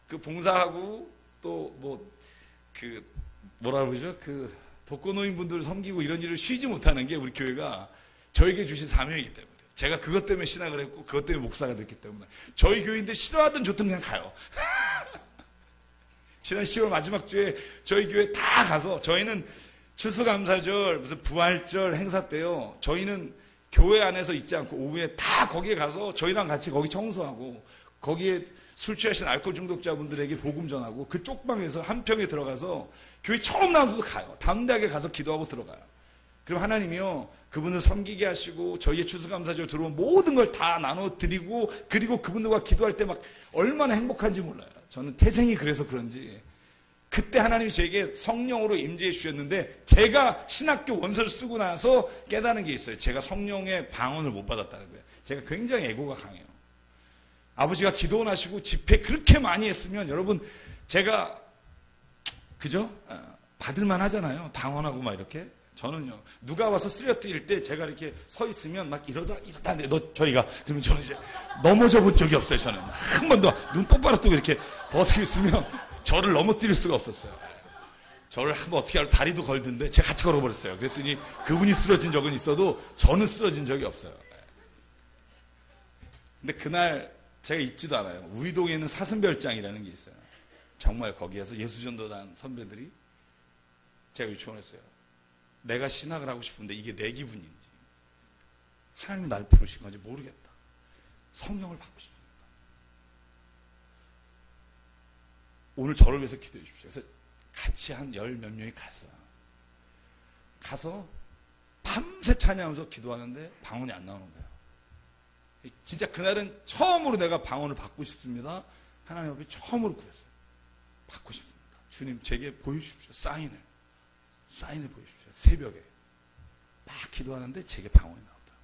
그 봉사하고 또 뭐라 그러죠? 그 독거노인분들 섬기고 이런 일을 쉬지 못하는 게 우리 교회가 저에게 주신 사명이기 때문에. 제가 그것 때문에 신학을 했고 그것 때문에 목사가 됐기 때문에. 저희 교인들 싫어하든 좋든 그냥 가요. 지난 10월 마지막 주에 저희 교회 다 가서 저희는 추수감사절 무슨 부활절 행사 때요. 저희는 교회 안에서 있지 않고 오후에 다 거기에 가서 저희랑 같이 거기 청소하고 거기에 술 취하신 알코올 중독자분들에게 복음 전하고 그 쪽방에서 한 평에 들어가서 교회 처음 나와서도 가요. 담대하게 가서 기도하고 들어가요. 그럼 하나님이요 그분을 섬기게 하시고 저희의 추수감사절 들어온 모든 걸 다 나눠드리고 그리고 그분들과 기도할 때 막 얼마나 행복한지 몰라요. 저는 태생이 그래서 그런지 그때 하나님이 제게 성령으로 임재해 주셨는데 제가 신학교 원서를 쓰고 나서 깨달은 게 있어요. 제가 성령의 방언을 못 받았다는 거예요. 제가 굉장히 애고가 강해요. 아버지가 기도원 하시고 집회 그렇게 많이 했으면 여러분 제가 그죠? 받을만 하잖아요. 방언하고 막 이렇게. 저는요 누가 와서 쓰러뜨릴 때 제가 이렇게 서 있으면 막 이러다 너 저희가 그러면 저는 이제 넘어져 본 적이 없어요. 저는 한 번도 눈 똑바로 뜨고 이렇게 버티고 있으면 저를 넘어뜨릴 수가 없었어요. 저를 한번 어떻게 하러 다리도 걸던데 제가 같이 걸어버렸어요. 그랬더니 그분이 쓰러진 적은 있어도 저는 쓰러진 적이 없어요. 근데 그날 제가 잊지도 않아요. 우리 동에 있는 사슴별장이라는 게 있어요. 정말 거기에서 예수전도단 선배들이 제가 요청했어요. 내가 신학을 하고 싶은데 이게 내 기분인지 하나님이 날 부르신 건지 모르겠다. 성령을 받고 싶습니다. 오늘 저를 위해서 기도해 주십시오. 그래서 같이 한 열 몇 명이 갔어요. 가서 밤새 찬양하면서 기도하는데 방언이 안 나오는 거예요. 진짜 그날은 처음으로 내가 방언을 받고 싶습니다. 하나님 앞에 처음으로 구했어요. 받고 싶습니다. 주님 제게 보여주십시오. 사인을 보여주십시오. 새벽에 막 기도하는데 제게 방언이 나오더라고요.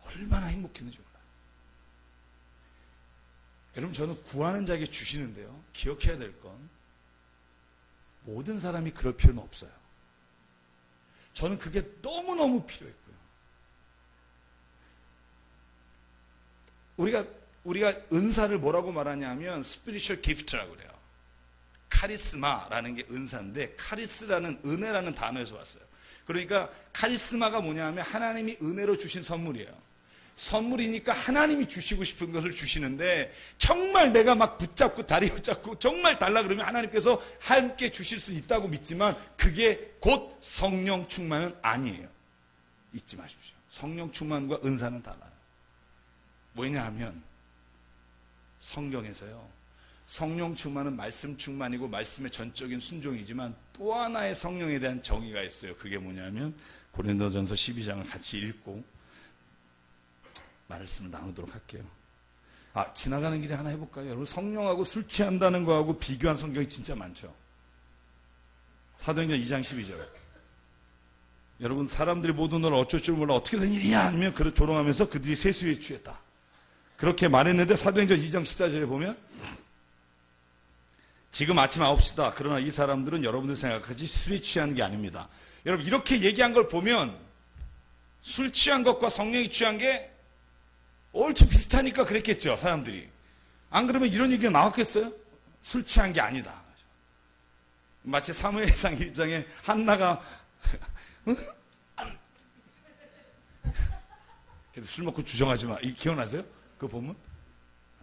얼마나 행복했는지 몰라요. 여러분 저는 구하는 자에게 주시는데요. 기억해야 될 건 모든 사람이 그럴 필요는 없어요. 저는 그게 너무너무 필요했고요. 우리가 은사를 뭐라고 말하냐면 spiritual gift라고 그래요. 카리스마라는 게 은사인데 카리스라는 은혜라는 단어에서 왔어요. 그러니까 카리스마가 뭐냐면 하나님이 은혜로 주신 선물이에요. 선물이니까 하나님이 주시고 싶은 것을 주시는데 정말 내가 막 붙잡고 다리 붙잡고 정말 달라 그러면 하나님께서 함께 주실 수 있다고 믿지만 그게 곧 성령 충만은 아니에요. 잊지 마십시오. 성령 충만과 은사는 달라요. 왜냐하면 성경에서요. 성령 충만은 말씀 충만이고 말씀의 전적인 순종이지만 또 하나의 성령에 대한 정의가 있어요. 그게 뭐냐면 고린도전서 12장을 같이 읽고 말씀을 나누도록 할게요. 지나가는 길에 하나 해볼까요? 여러분 성령하고 술 취한다는 거하고 비교한 성경이 진짜 많죠. 사도행전 2장 12절. 여러분 사람들이 모두 너를 어쩔 줄 몰라 어떻게 된 일이냐 하면 그를 조롱하면서 그들이 세수에 취했다. 그렇게 말했는데 사도행전 2장 14절에 보면 지금 아침 9시다. 그러나 이 사람들은 여러분들 생각하지 술에 취한 게 아닙니다. 여러분 이렇게 얘기한 걸 보면 술 취한 것과 성령이 취한 게 얼추 비슷하니까 그랬겠죠. 사람들이. 안 그러면 이런 얘기가 나왔겠어요? 술 취한 게 아니다. 마치 사무엘상 1장에 한나가 그래도 술 먹고 주정하지 마. 이 기억나세요? 그거 보면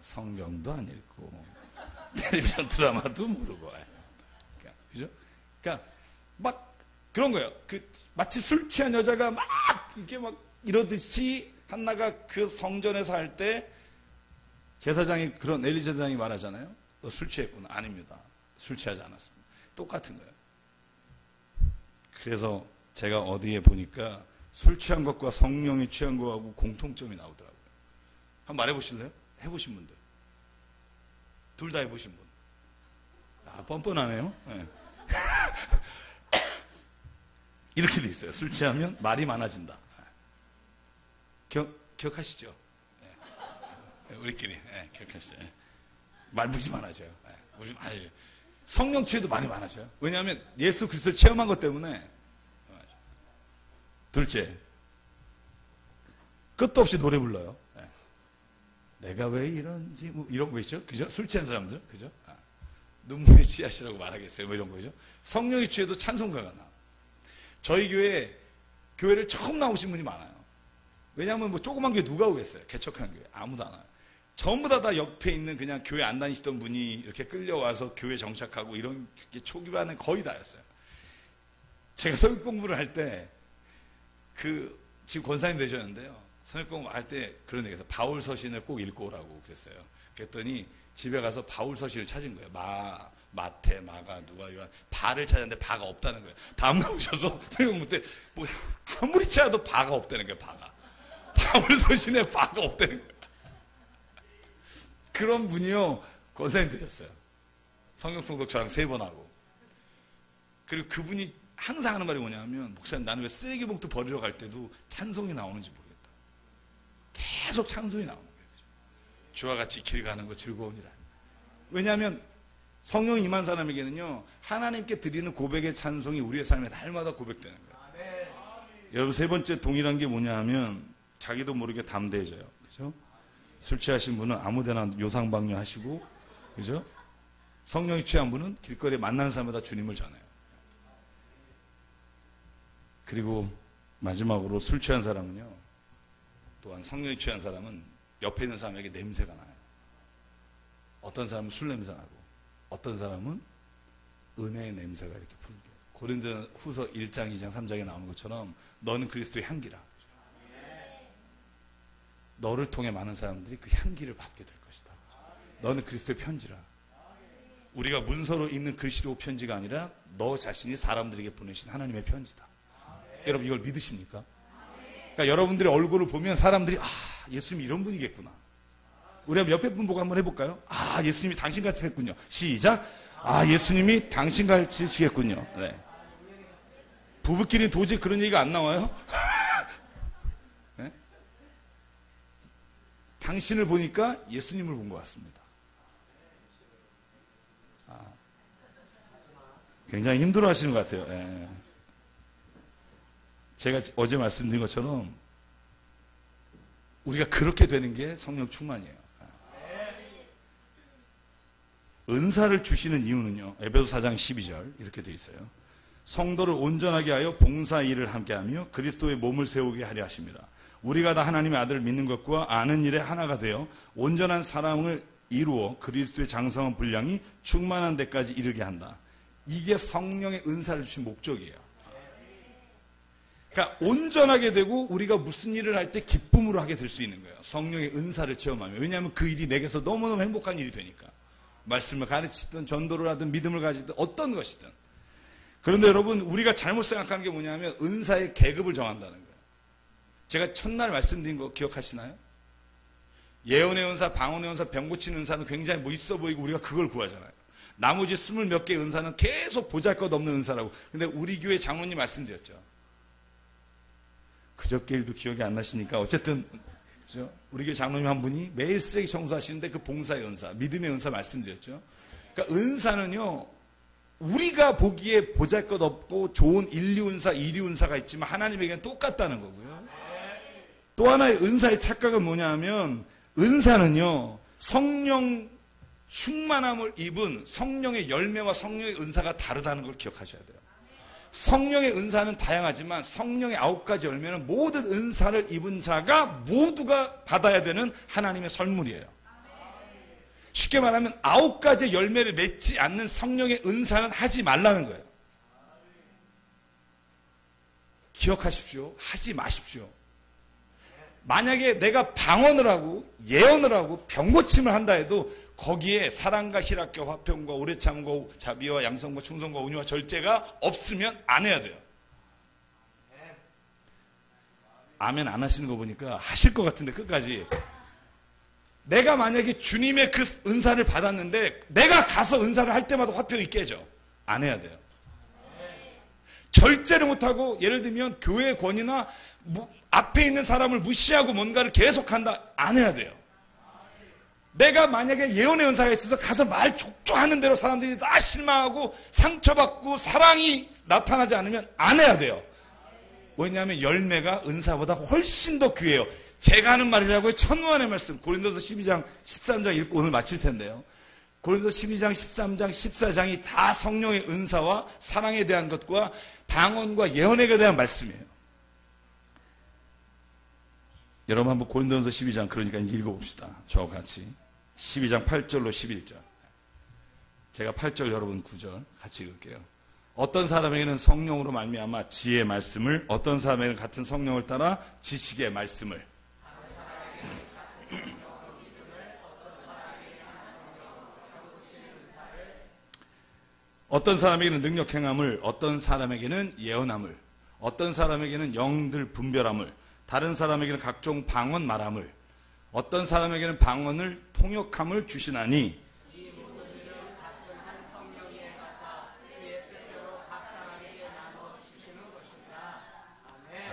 성경도 안 읽고 텔레비전 드라마도 모르고 그죠? 그러니까 막 그런 거예요. 마치 술 취한 여자가 막 이렇게 막 이러듯이 한나가 그 성전에서 할 때 제사장이 그런 엘리 제사장이 말하잖아요. 너 술 취했구나. 아닙니다. 술 취하지 않았습니다. 똑같은 거예요. 그래서 제가 어디에 보니까 술 취한 것과 성령이 취한 것하고 공통점이 나오더라고요. 한번 말해보실래요? 해보신 분들. 둘 다 해보신 분. 뻔뻔하네요. 네. 이렇게 돼 있어요. 술 취하면 말이 많아진다. 기억하시죠? 네. 우리끼리 기억하시죠? 네. 말 무지 많아져요. 무지 많아져요. 성령 취해도 많이 많아져요. 왜냐하면 예수 그리스도를 체험한 것 때문에. 둘째, 끝도 없이 노래 불러요. 내가 왜 이런지 뭐 이런 거 있죠, 그죠? 술 취한 사람들, 그죠? 눈물의 씨앗이라고 말하겠어요, 뭐 이런 거죠. 성령이 취해도 찬송가가 나. 저희 교회를 처음 나오신 분이 많아요. 왜냐하면 뭐 조그만 교회 누가 오겠어요? 개척하는 교회 아무도 안 와요. 전부 다 옆에 있는 그냥 교회 안 다니시던 분이 이렇게 끌려와서 교회 정착하고 이런 게 초기반은 거의 다였어요. 제가 성역 공부를 할 때 지금 권사님 되셨는데요. 성역 공부 할 때 그런 얘기해서 바울 서신을 꼭 읽고 오라고 그랬어요. 그랬더니 집에 가서 바울 서신을 찾은 거예요. 마태, 마가, 누가, 요한, 바를 찾았는데 바가 없다는 거예요. 다음날 오셔서 성경 공부 때 뭐 아무리 찾아도 바가 없다는 거예요. 바울 서신에 바가 없다는 거예요. 그런 분이요 권사님 되셨어요. 성경 통독 저랑 3번 하고. 그리고 그분이 항상 하는 말이 뭐냐면, 목사님 나는 왜 쓰레기 봉투 버리러 갈 때도 찬송이 나오는지 모르겠다. 계속 찬송이 나오는 거예요. 주와 같이 길 가는 거 즐거운 일 아니다. 왜냐하면 성령이 임한 사람에게는요 하나님께 드리는 고백의 찬송이 우리의 삶에 날마다 고백되는 거예요. 여러분, 3번째 동일한 게 뭐냐 하면 자기도 모르게 담대해져요. 그죠? 술 취하신 분은 아무데나 요상방뇨 하시고, 그죠? 성령이 취한 분은 길거리에 만나는 사람마다 주님을 전해요. 그리고 마지막으로 술 취한 사람은요, 또한 성령이 취한 사람은 옆에 있는 사람에게 냄새가 나요. 어떤 사람은 술 냄새 나고, 어떤 사람은 은혜의 냄새가 이렇게 풍겨요. 고린도 후서 1장, 2장, 3장에 나오는 것처럼 너는 그리스도의 향기라. 너를 통해 많은 사람들이 그 향기를 받게 될 것이다. 너는 그리스도의 편지라. 우리가 문서로 읽는 글씨로 편지가 아니라 너 자신이 사람들에게 보내신 하나님의 편지다. 여러분, 이걸 믿으십니까? 그러니까 여러분들의 얼굴을 보면 사람들이 예수님 이런 분이겠구나. 우리 한번 옆에 분 보고 한번 해볼까요? 예수님이 당신같이 했군요. 시작. 예수님이 당신같이 지겠군요. 네. 부부끼리 도저히 그런 얘기가 안 나와요? 네? 당신을 보니까 예수님을 본 것 같습니다. 굉장히 힘들어 하시는 것 같아요. 네. 제가 어제 말씀드린 것처럼 우리가 그렇게 되는 게 성령 충만이에요. 은사를 주시는 이유는요, 에베소 4장 12절 이렇게 되어 있어요. 성도를 온전하게 하여 봉사 일을 함께하며 그리스도의 몸을 세우게 하려 하십니다. 우리가 다 하나님의 아들을 믿는 것과 아는 일에 하나가 되어 온전한 사랑을 이루어 그리스도의 장성한 분량이 충만한 데까지 이르게 한다. 이게 성령의 은사를 주신 목적이에요. 그러니까 온전하게 되고 우리가 무슨 일을 할 때 기쁨으로 하게 될 수 있는 거예요. 성령의 은사를 체험하면. 왜냐하면 그 일이 내게서 너무너무 행복한 일이 되니까. 말씀을 가르치든 전도를 하든 믿음을 가지든 어떤 것이든. 그런데 여러분, 우리가 잘못 생각하는 게 뭐냐면 은사의 계급을 정한다는 거예요. 제가 첫날 말씀드린 거 기억하시나요? 예언의 은사, 방언의 은사, 병 고치는 은사는 굉장히 뭐 있어 보이고 우리가 그걸 구하잖아요. 나머지 20몇 개의 은사는 계속 보잘것없는 은사라고. 근데 우리 교회 장로님 말씀드렸죠. 그저께 일도 기억이 안 나시니까 어쨌든 그렇죠? 우리 교회 장로님 한 분이 매일 쓰레기 청소하시는데 그 봉사의 은사, 믿음의 은사 말씀드렸죠. 그러니까 은사는요, 우리가 보기에 보잘것없고 좋은 1류 은사, 2류 은사가 있지만 하나님에게는 똑같다는 거고요. 또 하나의 은사의 착각은 뭐냐면 은사는요, 성령 충만함을 입은 성령의 열매와 성령의 은사가 다르다는 걸 기억하셔야 돼요. 성령의 은사는 다양하지만 성령의 9가지 열매는 모든 은사를 입은 자가 모두가 받아야 되는 하나님의 선물이에요. 쉽게 말하면 9가지 열매를 맺지 않는 성령의 은사는 하지 말라는 거예요. 기억하십시오. 하지 마십시오. 만약에 내가 방언을 하고 예언을 하고 병고침을 한다 해도 거기에 사랑과 희락과 화평과 오래 참고 자비와 양성과 충성과 온유와 절제가 없으면 안 해야 돼요. 아멘 안 하시는 거 보니까 하실 것 같은데 끝까지. 내가 만약에 주님의 그 은사를 받았는데 내가 가서 은사를 할 때마다 화평이 깨져. 안 해야 돼요. 절제를 못하고 예를 들면 교회 권위나 앞에 있는 사람을 무시하고 뭔가를 계속한다. 안 해야 돼요. 내가 만약에 예언의 은사가 있어서 가서 말 족족하는 대로 사람들이 다 실망하고 상처받고 사랑이 나타나지 않으면 안 해야 돼요. 왜냐하면 열매가 은사보다 훨씬 더 귀해요. 제가 하는 말이라고요. 천만의 말씀. 고린도서 12장 13장 읽고 오늘 마칠 텐데요. 고린도서 12장 13장 14장이 다 성령의 은사와 사랑에 대한 것과 방언과 예언에 대한 말씀이에요. 여러분 한번 고린도전서 12장 그러니까 이제 읽어봅시다. 저와 같이 12장 8절로 11절. 제가 8절 여러분 9절 같이 읽을게요. 어떤 사람에게는 성령으로 말미암아 지혜의 말씀을, 어떤 사람에게는 같은 성령을 따라 지식의 말씀을, 어떤 사람에게는 능력 행함을, 어떤 사람에게는 예언함을, 어떤 사람에게는 영들 분별함을, 다른 사람에게는 각종 방언 말함을, 어떤 사람에게는 방언을 통역함을 주시나니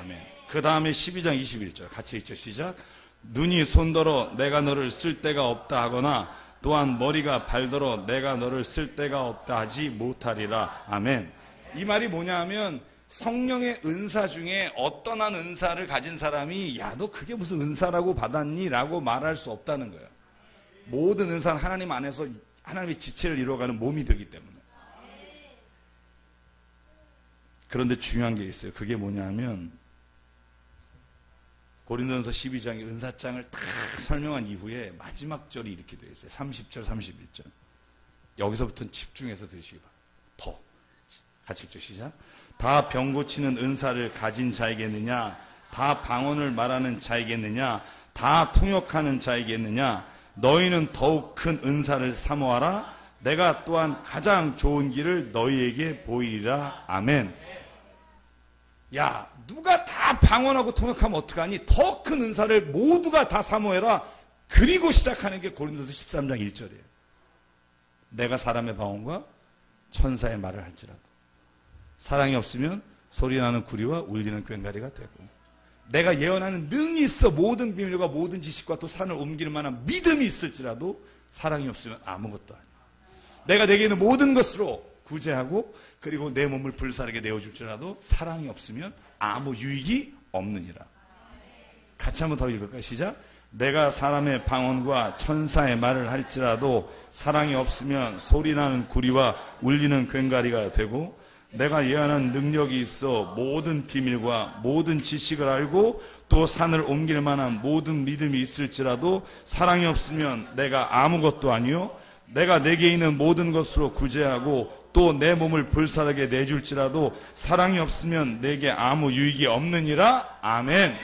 아멘. 그 다음에 12장 21절 같이 읽죠. 시작. 눈이 손더러 내가 너를 쓸 데가 없다 하거나 또한 머리가 발더러 내가 너를 쓸 데가 없다 하지 못하리라. 아멘. 이 말이 뭐냐 하면 성령의 은사 중에 어떤 한 은사를 가진 사람이 야, 너 그게 무슨 은사라고 받았니? 라고 말할 수 없다는 거예요. 모든 은사는 하나님 안에서 하나님의 지체를 이루어가는 몸이 되기 때문에. 그런데 중요한 게 있어요. 그게 뭐냐 하면 고린도전서 12장의 은사장을 딱 설명한 이후에 마지막 절이 이렇게 되어 있어요. 30절, 31절. 여기서부터는 집중해서 들으시기 바랍니다. 더. 같이 읽죠. 시작. 다 병 고치는 은사를 가진 자에게느냐, 다 방언을 말하는 자에게느냐, 다 통역하는 자에게느냐, 너희는 더욱 큰 은사를 사모하라. 내가 또한 가장 좋은 길을 너희에게 보이리라. 아멘. 야, 누가 다 방언하고 통역하면 어떡하니? 더 큰 은사를 모두가 다 사모해라. 그리고 시작하는 게 고린도서 13장 1절이에요. 내가 사람의 방언과 천사의 말을 할지라도 사랑이 없으면 소리나는 구리와 울리는 꽹과리가 되고, 내가 예언하는 능이 있어 모든 비밀과 모든 지식과 또 산을 옮길 만한 믿음이 있을지라도 사랑이 없으면 아무것도 아니야. 내가 내게 있는 모든 것으로 구제하고 그리고 내 몸을 불사르게 내어줄지라도 사랑이 없으면 아무 유익이 없느니라. 같이 한번 더 읽을까요? 시작. 내가 사람의 방언과 천사의 말을 할지라도 사랑이 없으면 소리나는 구리와 울리는 꽹과리가 되고, 내가 예언하는 능력이 있어 모든 비밀과 모든 지식을 알고 또 산을 옮길 만한 모든 믿음이 있을지라도 사랑이 없으면 내가 아무것도 아니요, 내가 내게 있는 모든 것으로 구제하고 또 내 몸을 불사르게 내줄지라도 사랑이 없으면 내게 아무 유익이 없느니라. 아멘.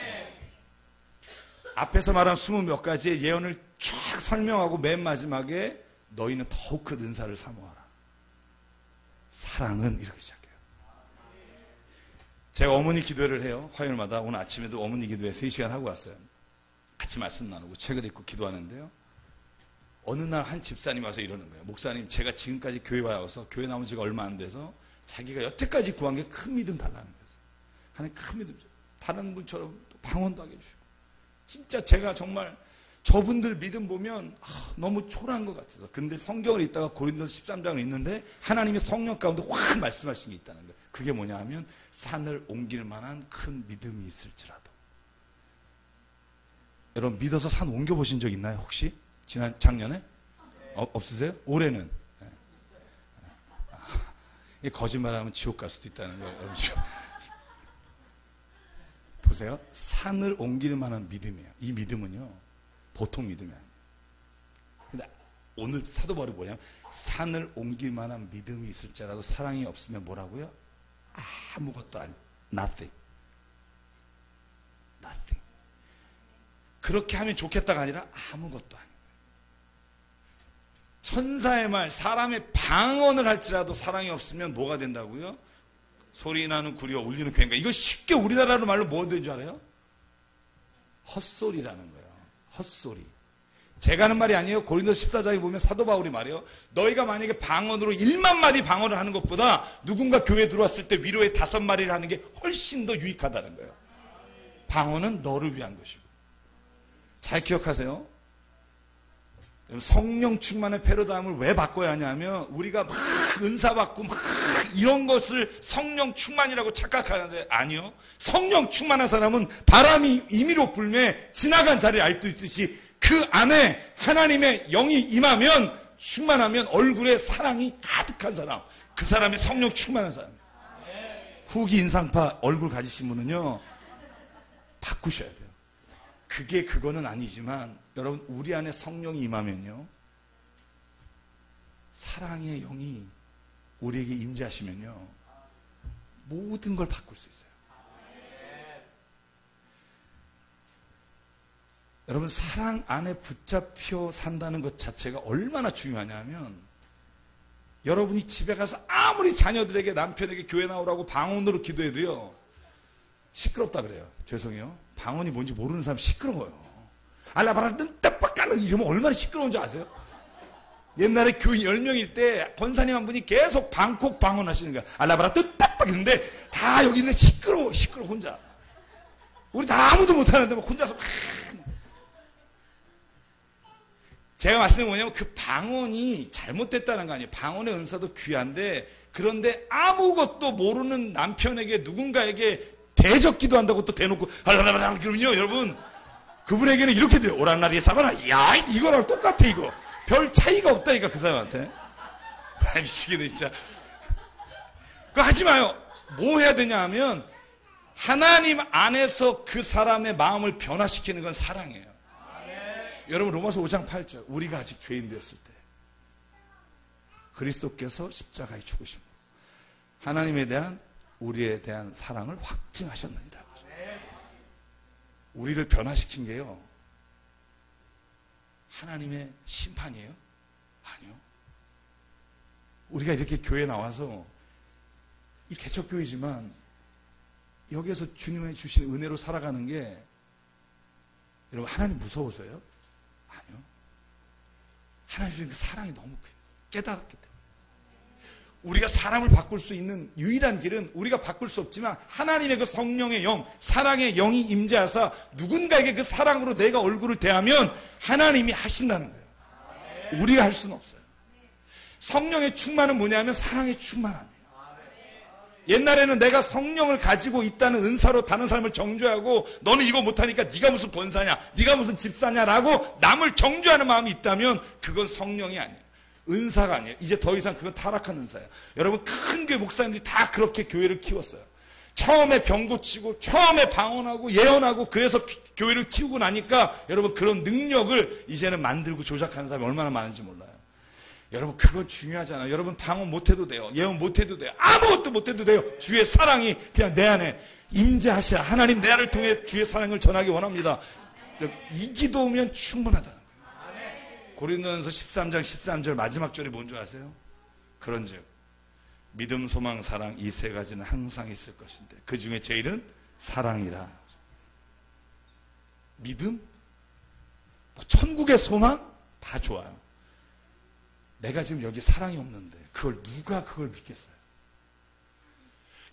앞에서 말한 20몇 가지의 예언을 쫙 설명하고 맨 마지막에 너희는 더욱 큰 은사를 사모하라. 사랑은 이렇게 시작해요. 제가 어머니 기도회를 해요. 화요일마다. 오늘 아침에도 어머니 기도회 3시간 하고 왔어요. 같이 말씀 나누고 책을 읽고 기도하는데요. 어느 날 한 집사님이 와서 이러는 거예요. 목사님, 제가 지금까지 교회 와서 교회 나온 지가 얼마 안 돼서 자기가 여태까지 구한 게 큰 믿음 달라는 거였어요. 하나님 큰 믿음. 다른 분처럼 방언도 하게 해주시고. 진짜 제가 정말 저분들 믿음 보면 너무 초라한 것 같아서. 근데 성경을 읽다가 고린도서 13장을 읽는데 하나님의 성령 가운데 확 말씀하신 게 있다는 거예요. 그게 뭐냐 하면 산을 옮길 만한 큰 믿음이 있을지라도. 여러분 믿어서 산 옮겨보신 적 있나요 혹시? 작년에? 없으세요? 올해는? 네. 거짓말하면 지옥 갈 수도 있다는 거예요. 여러분. 보세요. 산을 옮길 만한 믿음이에요. 이 믿음은요 보통 믿음이 아니에요. 근데 오늘 사도 바울이 뭐냐면 산을 옮길 만한 믿음이 있을지라도 사랑이 없으면 뭐라고요? 아무것도 아니에요. Nothing. Nothing. 그렇게 하면 좋겠다가 아니라 아무것도 아니에요. 천사의 말, 사람의 방언을 할지라도 사랑이 없으면 뭐가 된다고요? 소리 나는 구리와 울리는 꽹과리. 이거 쉽게 우리나라로 말로 뭐 된 줄 알아요? 헛소리라는 거예요. 헛소리. 제가 하는 말이 아니에요. 고린도서 14장에 보면 사도 바울이 말해요. 너희가 만약에 방언으로 1만 마디 방언을 하는 것보다 누군가 교회에 들어왔을 때 위로의 5마디를 하는 게 훨씬 더 유익하다는 거예요. 방언은 너를 위한 것이고. 잘 기억하세요. 성령 충만의 패러다임을 왜 바꿔야 하냐면 우리가 막 은사 받고 막 이런 것을 성령 충만이라고 착각하는데 아니요. 성령 충만한 사람은 바람이 임의로 불매 지나간 자리를 알 수 있듯이 그 안에 하나님의 영이 임하면 충만하면 얼굴에 사랑이 가득한 사람, 그 사람이 성령 충만한 사람. 후기 인상파 얼굴 가지신 분은요 바꾸셔야 돼요. 그거는 아니지만 여러분 우리 안에 성령이 임하면요, 사랑의 영이 우리에게 임재하시면요, 모든 걸 바꿀 수 있어요. 여러분 사랑 안에 붙잡혀 산다는 것 자체가 얼마나 중요하냐면, 여러분이 집에 가서 아무리 자녀들에게, 남편에게 교회 나오라고 방언으로 기도해도요, 시끄럽다 그래요. 죄송해요. 방언이 뭔지 모르는 사람 시끄러워요. 알라바라 뜬따빡깔 이러면 얼마나 시끄러운지 아세요? 옛날에 교인 10명일 때 권사님 한 분이 계속 방콕 방언 하시는 거야. 알라바라 뜬따빡 이러는데 다 여기 있는데 시끄러워 혼자. 우리 다 아무도 못하는데 막 혼자서 제가 말씀드린 뭐냐면, 그 방언이 잘못됐다는 거 아니에요. 방언의 은사도 귀한데, 그런데 아무것도 모르는 남편에게, 누군가에게 대적 기도한다고 또 대놓고 할라라라 그러면요, 여러분 그분에게는 이렇게 돼요. 오란나리에 싸거나, 야 이거랑 똑같아. 이거 별 차이가 없다니까 그 사람한테. 미치겠네 진짜. 그거 하지 마요. 뭐 해야 되냐 하면, 하나님 안에서 그 사람의 마음을 변화시키는 건 사랑이에요. 여러분 로마서 5장 8절, 우리가 아직 죄인 되었을 때 그리스도께서 십자가에 죽으심으로 하나님에 대한 우리에 대한 사랑을 확증하셨느니라. 우리를 변화시킨 게요, 하나님의 심판이에요? 아니요. 우리가 이렇게 교회에 나와서, 이 개척교회지만 여기에서 주님이 주신 은혜로 살아가는 게, 여러분 하나님 무서워서요? 아니요. 하나님 주신 그 사랑이 너무 깨달았기 때문에. 우리가 사람을 바꿀 수 있는 유일한 길은, 우리가 바꿀 수 없지만 하나님의 그 성령의 영, 사랑의 영이 임재하사 누군가에게 그 사랑으로 내가 얼굴을 대하면 하나님이 하신다는 거예요. 우리가 할 수는 없어요. 성령의 충만은 뭐냐면 사랑의 충만함이에요. 옛날에는 내가 성령을 가지고 있다는 은사로 다른 사람을 정죄하고, 너는 이거 못하니까 네가 무슨 권사냐, 네가 무슨 집사냐라고 남을 정죄하는 마음이 있다면 그건 성령이 아니에요. 은사가 아니에요. 이제 더 이상 그건 타락한 은사예요. 여러분 큰 교회 목사님들이 다 그렇게 교회를 키웠어요. 처음에 병 고치고, 처음에 방언하고 예언하고, 그래서 교회를 키우고 나니까 여러분 그런 능력을 이제는 만들고 조작하는 사람이 얼마나 많은지 몰라요. 여러분 그거 중요하잖아요. 여러분 방언 못해도 돼요. 예언 못해도 돼요. 아무것도 못해도 돼요. 주의 사랑이 그냥 내 안에 임재하셔. 하나님 내 안을 통해 주의 사랑을 전하기 원합니다. 이 기도면 충분하다는 거예요. 고린도전서 13장 13절 마지막 절이 뭔지 아세요? 그런즉 믿음, 소망, 사랑 이 세 가지는 항상 있을 것인데 그 중에 제일은 사랑이라. 믿음? 뭐 천국의 소망? 다 좋아요. 내가 지금 여기 사랑이 없는데 누가 그걸 믿겠어요?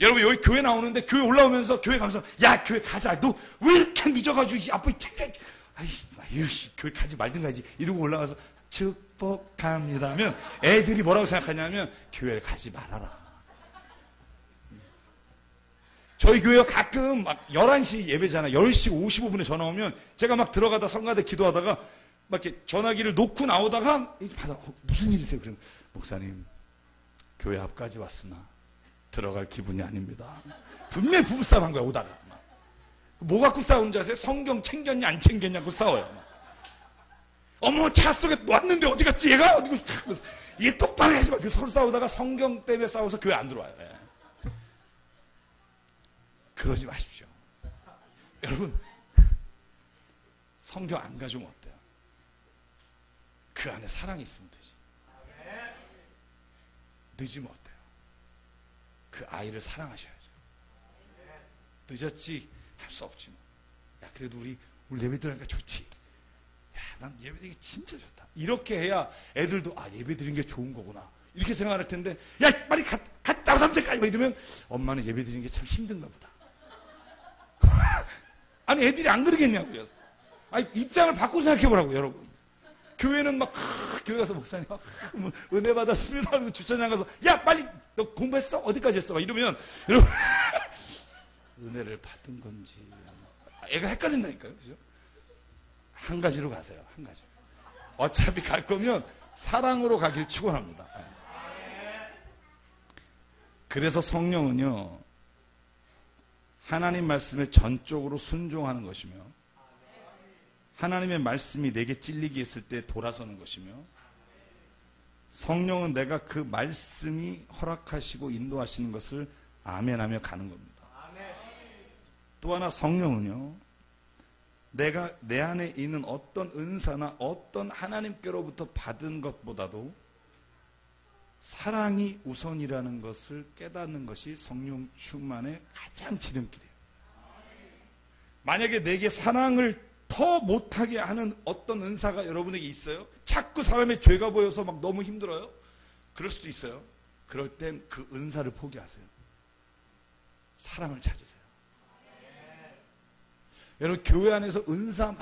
여러분 여기 교회 나오는데, 교회 올라오면서 교회 가면서, 야 교회 가자, 너 왜 이렇게 늦어가지고 아빠 창피하게, 아이씨 교회 가지 말든가 하지, 이러고 올라가서 축복합니다 하면 애들이 뭐라고 생각하냐면, 교회를 가지 말아라. 저희 교회가 가끔 막 11시 예배잖아요. 10시 55분에 전화 오면 제가 막 들어가다 성가대 기도하다가 막 이렇게 전화기를 놓고 나오다가 받아, 무슨 일이세요? 그러면 목사님 교회 앞까지 왔으나 들어갈 기분이 아닙니다. 분명히 부부싸움 한 거야. 오다가 뭐 갖고 싸우는지 아세요? 성경 챙겼냐 안 챙겼냐고 싸워요. 어머 차 속에 왔는데 어디 갔지 얘가? 어디 갔지? 얘 똑바로 하지 마. 서로 싸우다가 성경 때문에 싸워서 교회 안 들어와요. 예. 그러지 마십시오. 여러분 성경 안 가져오면 어때요? 그 안에 사랑이 있으면 되지. 늦으면 어때요? 그 아이를 사랑하셔야죠. 늦었지 할 수 없지 뭐. 야 그래도 우리 예배 드리니까 좋지. 야 난 예배 드리는 게 진짜 좋다. 이렇게 해야 애들도 예배 드리는 게 좋은 거구나 이렇게 생각할 텐데, 야 빨리 갔다 오면 될까 이러면 엄마는 예배 드리는 게 참 힘든가 보다. 아니 애들이 안 그러겠냐고요. 입장을 바꾸고 생각해보라고. 여러분 교회는 막 교회 가서 목사님 은혜 받았습니다 하고 주차장 가서, 야 빨리 너 공부했어? 어디까지 했어? 막 이러면 여러분 은혜를 받은 건지 애가 헷갈린다니까요. 그죠? 한 가지로 가세요. 한 가지. 어차피 갈 거면 사랑으로 가길 축원합니다. 그래서 성령은요 하나님 말씀에 전적으로 순종하는 것이며 하나님의 말씀이 내게 찔리게 했을 때 돌아서는 것이며, 성령은 내가 그 말씀이 허락하시고 인도하시는 것을 아멘하며 가는 겁니다. 또 하나 성령은요, 내가 내 안에 있는 어떤 은사나 어떤 하나님께로부터 받은 것보다도 사랑이 우선이라는 것을 깨닫는 것이 성령 충만의 가장 지름길이에요. 만약에 내게 사랑을 더 못하게 하는 어떤 은사가 여러분에게 있어요? 자꾸 사람의 죄가 보여서 막 너무 힘들어요? 그럴 수도 있어요. 그럴 땐 그 은사를 포기하세요. 사랑을 찾으세요. 여러분, 교회 안에서 은사 막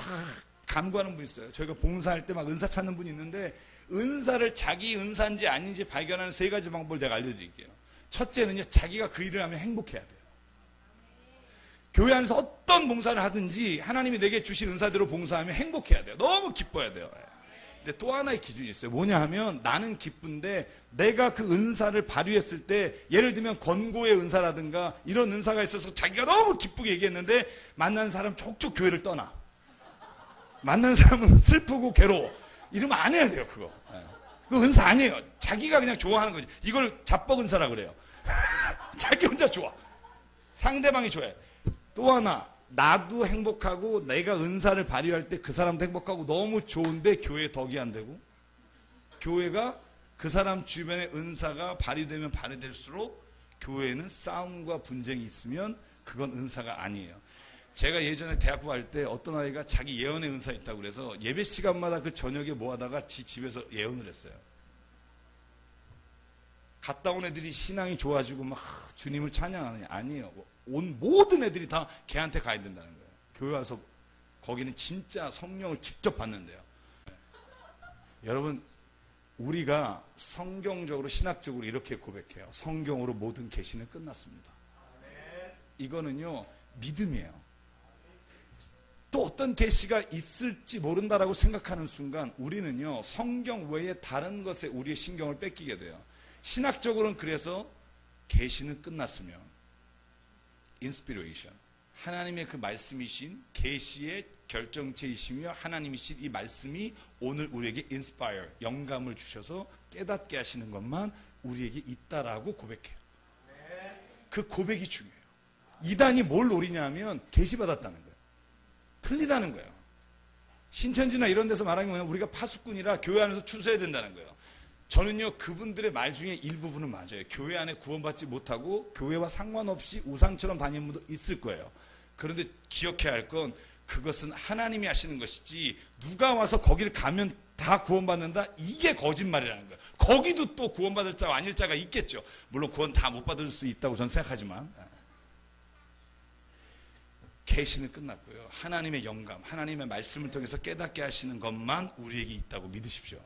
간구하는 분 있어요. 저희가 봉사할 때 막 은사 찾는 분이 있는데, 은사를 자기 은사인지 아닌지 발견하는 3가지 방법을 내가 알려드릴게요. 첫째는요, 자기가 그 일을 하면 행복해야 돼요. 교회 안에서 어떤 봉사를 하든지 하나님이 내게 주신 은사대로 봉사하면 행복해야 돼요. 너무 기뻐야 돼요. 근데 또 하나의 기준이 있어요. 뭐냐 하면, 나는 기쁜데 내가 그 은사를 발휘했을 때, 예를 들면 권고의 은사라든가 이런 은사가 있어서 자기가 너무 기쁘게 얘기했는데 만나는 사람 족족 교회를 떠나. 만나는 사람은 슬프고 괴로워. 이러면 안 해야 돼요. 그거. 그거 은사 아니에요. 자기가 그냥 좋아하는 거지. 이걸 잡복 은사라고 그래요. 자기 혼자 좋아. 상대방이 좋아해. 또 하나, 나도 행복하고 내가 은사를 발휘할 때 그 사람도 행복하고 너무 좋은데 교회에 덕이 안 되고, 교회가 그 사람 주변에 은사가 발휘되면 발휘될수록 교회에는 싸움과 분쟁이 있으면 그건 은사가 아니에요. 제가 예전에 대학부 할 때 어떤 아이가 자기 예언의 은사 있다고 그래서 예배 시간마다 그 저녁에 모아다가 지 집에서 예언을 했어요. 갔다 온 애들이 신앙이 좋아지고 막 주님을 찬양하느냐? 아니에요. 온 모든 애들이 다 걔한테 가야 된다는 거예요. 교회 와서 거기는 진짜 성령을 직접 받는데요. 여러분, 우리가 성경적으로 신학적으로 이렇게 고백해요. 성경으로 모든 계시는 끝났습니다. 이거는요, 믿음이에요. 또 어떤 계시가 있을지 모른다라고 생각하는 순간 우리는요, 성경 외에 다른 것에 우리의 신경을 뺏기게 돼요. 신학적으로는 그래서 계시는 끝났으면 인스피레이션, 하나님의 그 말씀이신 계시의 결정체이시며 하나님이신 이 말씀이 오늘 우리에게 인스파이어, 영감을 주셔서 깨닫게 하시는 것만 우리에게 있다라고 고백해요. 그 고백이 중요해요. 이단이 뭘 노리냐면 계시받았다는 거예요. 틀리다는 거예요. 신천지나 이런 데서 말하는 건 우리가 파수꾼이라 교회 안에서 추수해야 된다는 거예요. 저는요, 그분들의 말 중에 일부분은 맞아요. 교회 안에 구원받지 못하고 교회와 상관없이 우상처럼 다니는 분도 있을 거예요. 그런데 기억해야 할 건, 그것은 하나님이 하시는 것이지 누가 와서 거기를 가면 다 구원받는다? 이게 거짓말이라는 거예요. 거기도 또 구원받을 자와 아닐 자가 있겠죠. 물론 구원 다 못 받을 수 있다고 저는 생각하지만, 계시는 끝났고요. 하나님의 영감, 하나님의 말씀을 통해서 깨닫게 하시는 것만 우리에게 있다고 믿으십시오.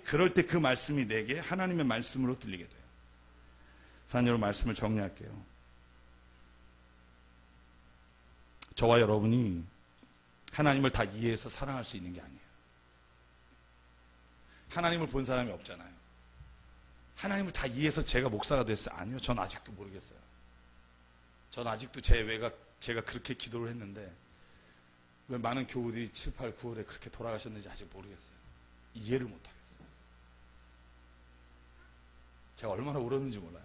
그럴 때 그 말씀이 내게 하나님의 말씀으로 들리게 돼요. 사랑하는 여러분, 말씀을 정리할게요. 저와 여러분이 하나님을 다 이해해서 사랑할 수 있는 게 아니에요. 하나님을 본 사람이 없잖아요. 하나님을 다 이해해서 제가 목사가 됐어요? 아니요. 전 아직도 모르겠어요. 전 아직도 제가 그렇게 기도를 했는데 왜 많은 교우들이 7, 8, 9월에 그렇게 돌아가셨는지 아직 모르겠어요. 이해를 못하겠어요. 제가 얼마나 울었는지 몰라요.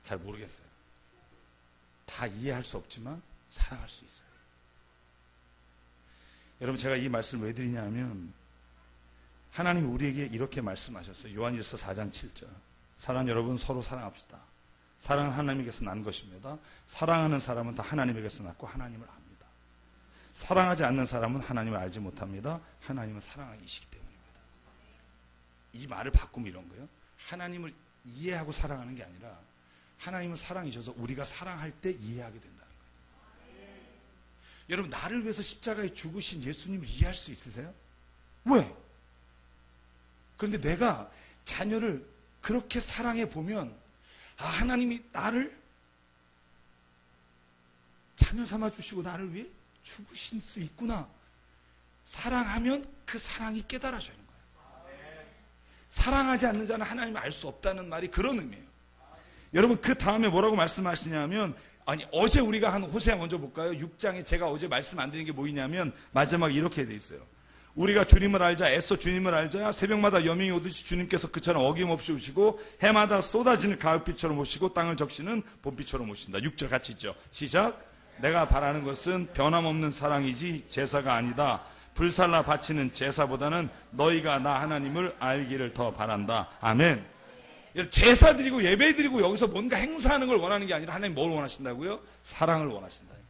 잘 모르겠어요. 다 이해할 수 없지만 사랑할 수 있어요. 여러분, 제가 이 말씀을 왜 드리냐면, 하나님이 우리에게 이렇게 말씀하셨어요. 요한일서 4장 7절. 사랑하는 여러분, 서로 사랑합시다. 사랑은 하나님에게서 난 것입니다. 사랑하는 사람은 다 하나님에게서 났고 하나님을 압니다. 사랑하지 않는 사람은 하나님을 알지 못합니다. 하나님은 사랑하시기 때문입니다. 이 말을 바꾸면 이런 거예요. 하나님을 이해하고 사랑하는 게 아니라 하나님은 사랑이셔서 우리가 사랑할 때 이해하게 된다는 거예요. 여러분, 나를 위해서 십자가에 죽으신 예수님을 이해할 수 있으세요? 왜? 그런데 내가 자녀를 그렇게 사랑해 보면, 아, 하나님이 나를 자녀 삼아 주시고 나를 위해 죽으실 수 있구나. 사랑하면 그 사랑이 깨달아져요. 사랑하지 않는 자는 하나님을 알 수 없다는 말이 그런 의미예요. 여러분, 그 다음에 뭐라고 말씀하시냐면, 아니, 어제 우리가 한 호세아 먼저 볼까요? 6장에 제가 어제 말씀 안 드린 게 뭐냐면 마지막에 이렇게 돼 있어요. 우리가 주님을 알자, 애써 주님을 알자. 새벽마다 여명이 오듯이 주님께서 그처럼 어김없이 오시고 해마다 쏟아지는 가을빛처럼 오시고 땅을 적시는 봄비처럼 오신다. 6절 같이 있죠. 시작. 내가 바라는 것은 변함없는 사랑이지 제사가 아니다. 불살라 바치는 제사보다는 너희가 나 하나님을 알기를 더 바란다. 아멘. 제사 드리고 예배 드리고 여기서 뭔가 행사하는 걸 원하는 게 아니라 하나님 뭘 원하신다고요? 사랑을 원하신다니까.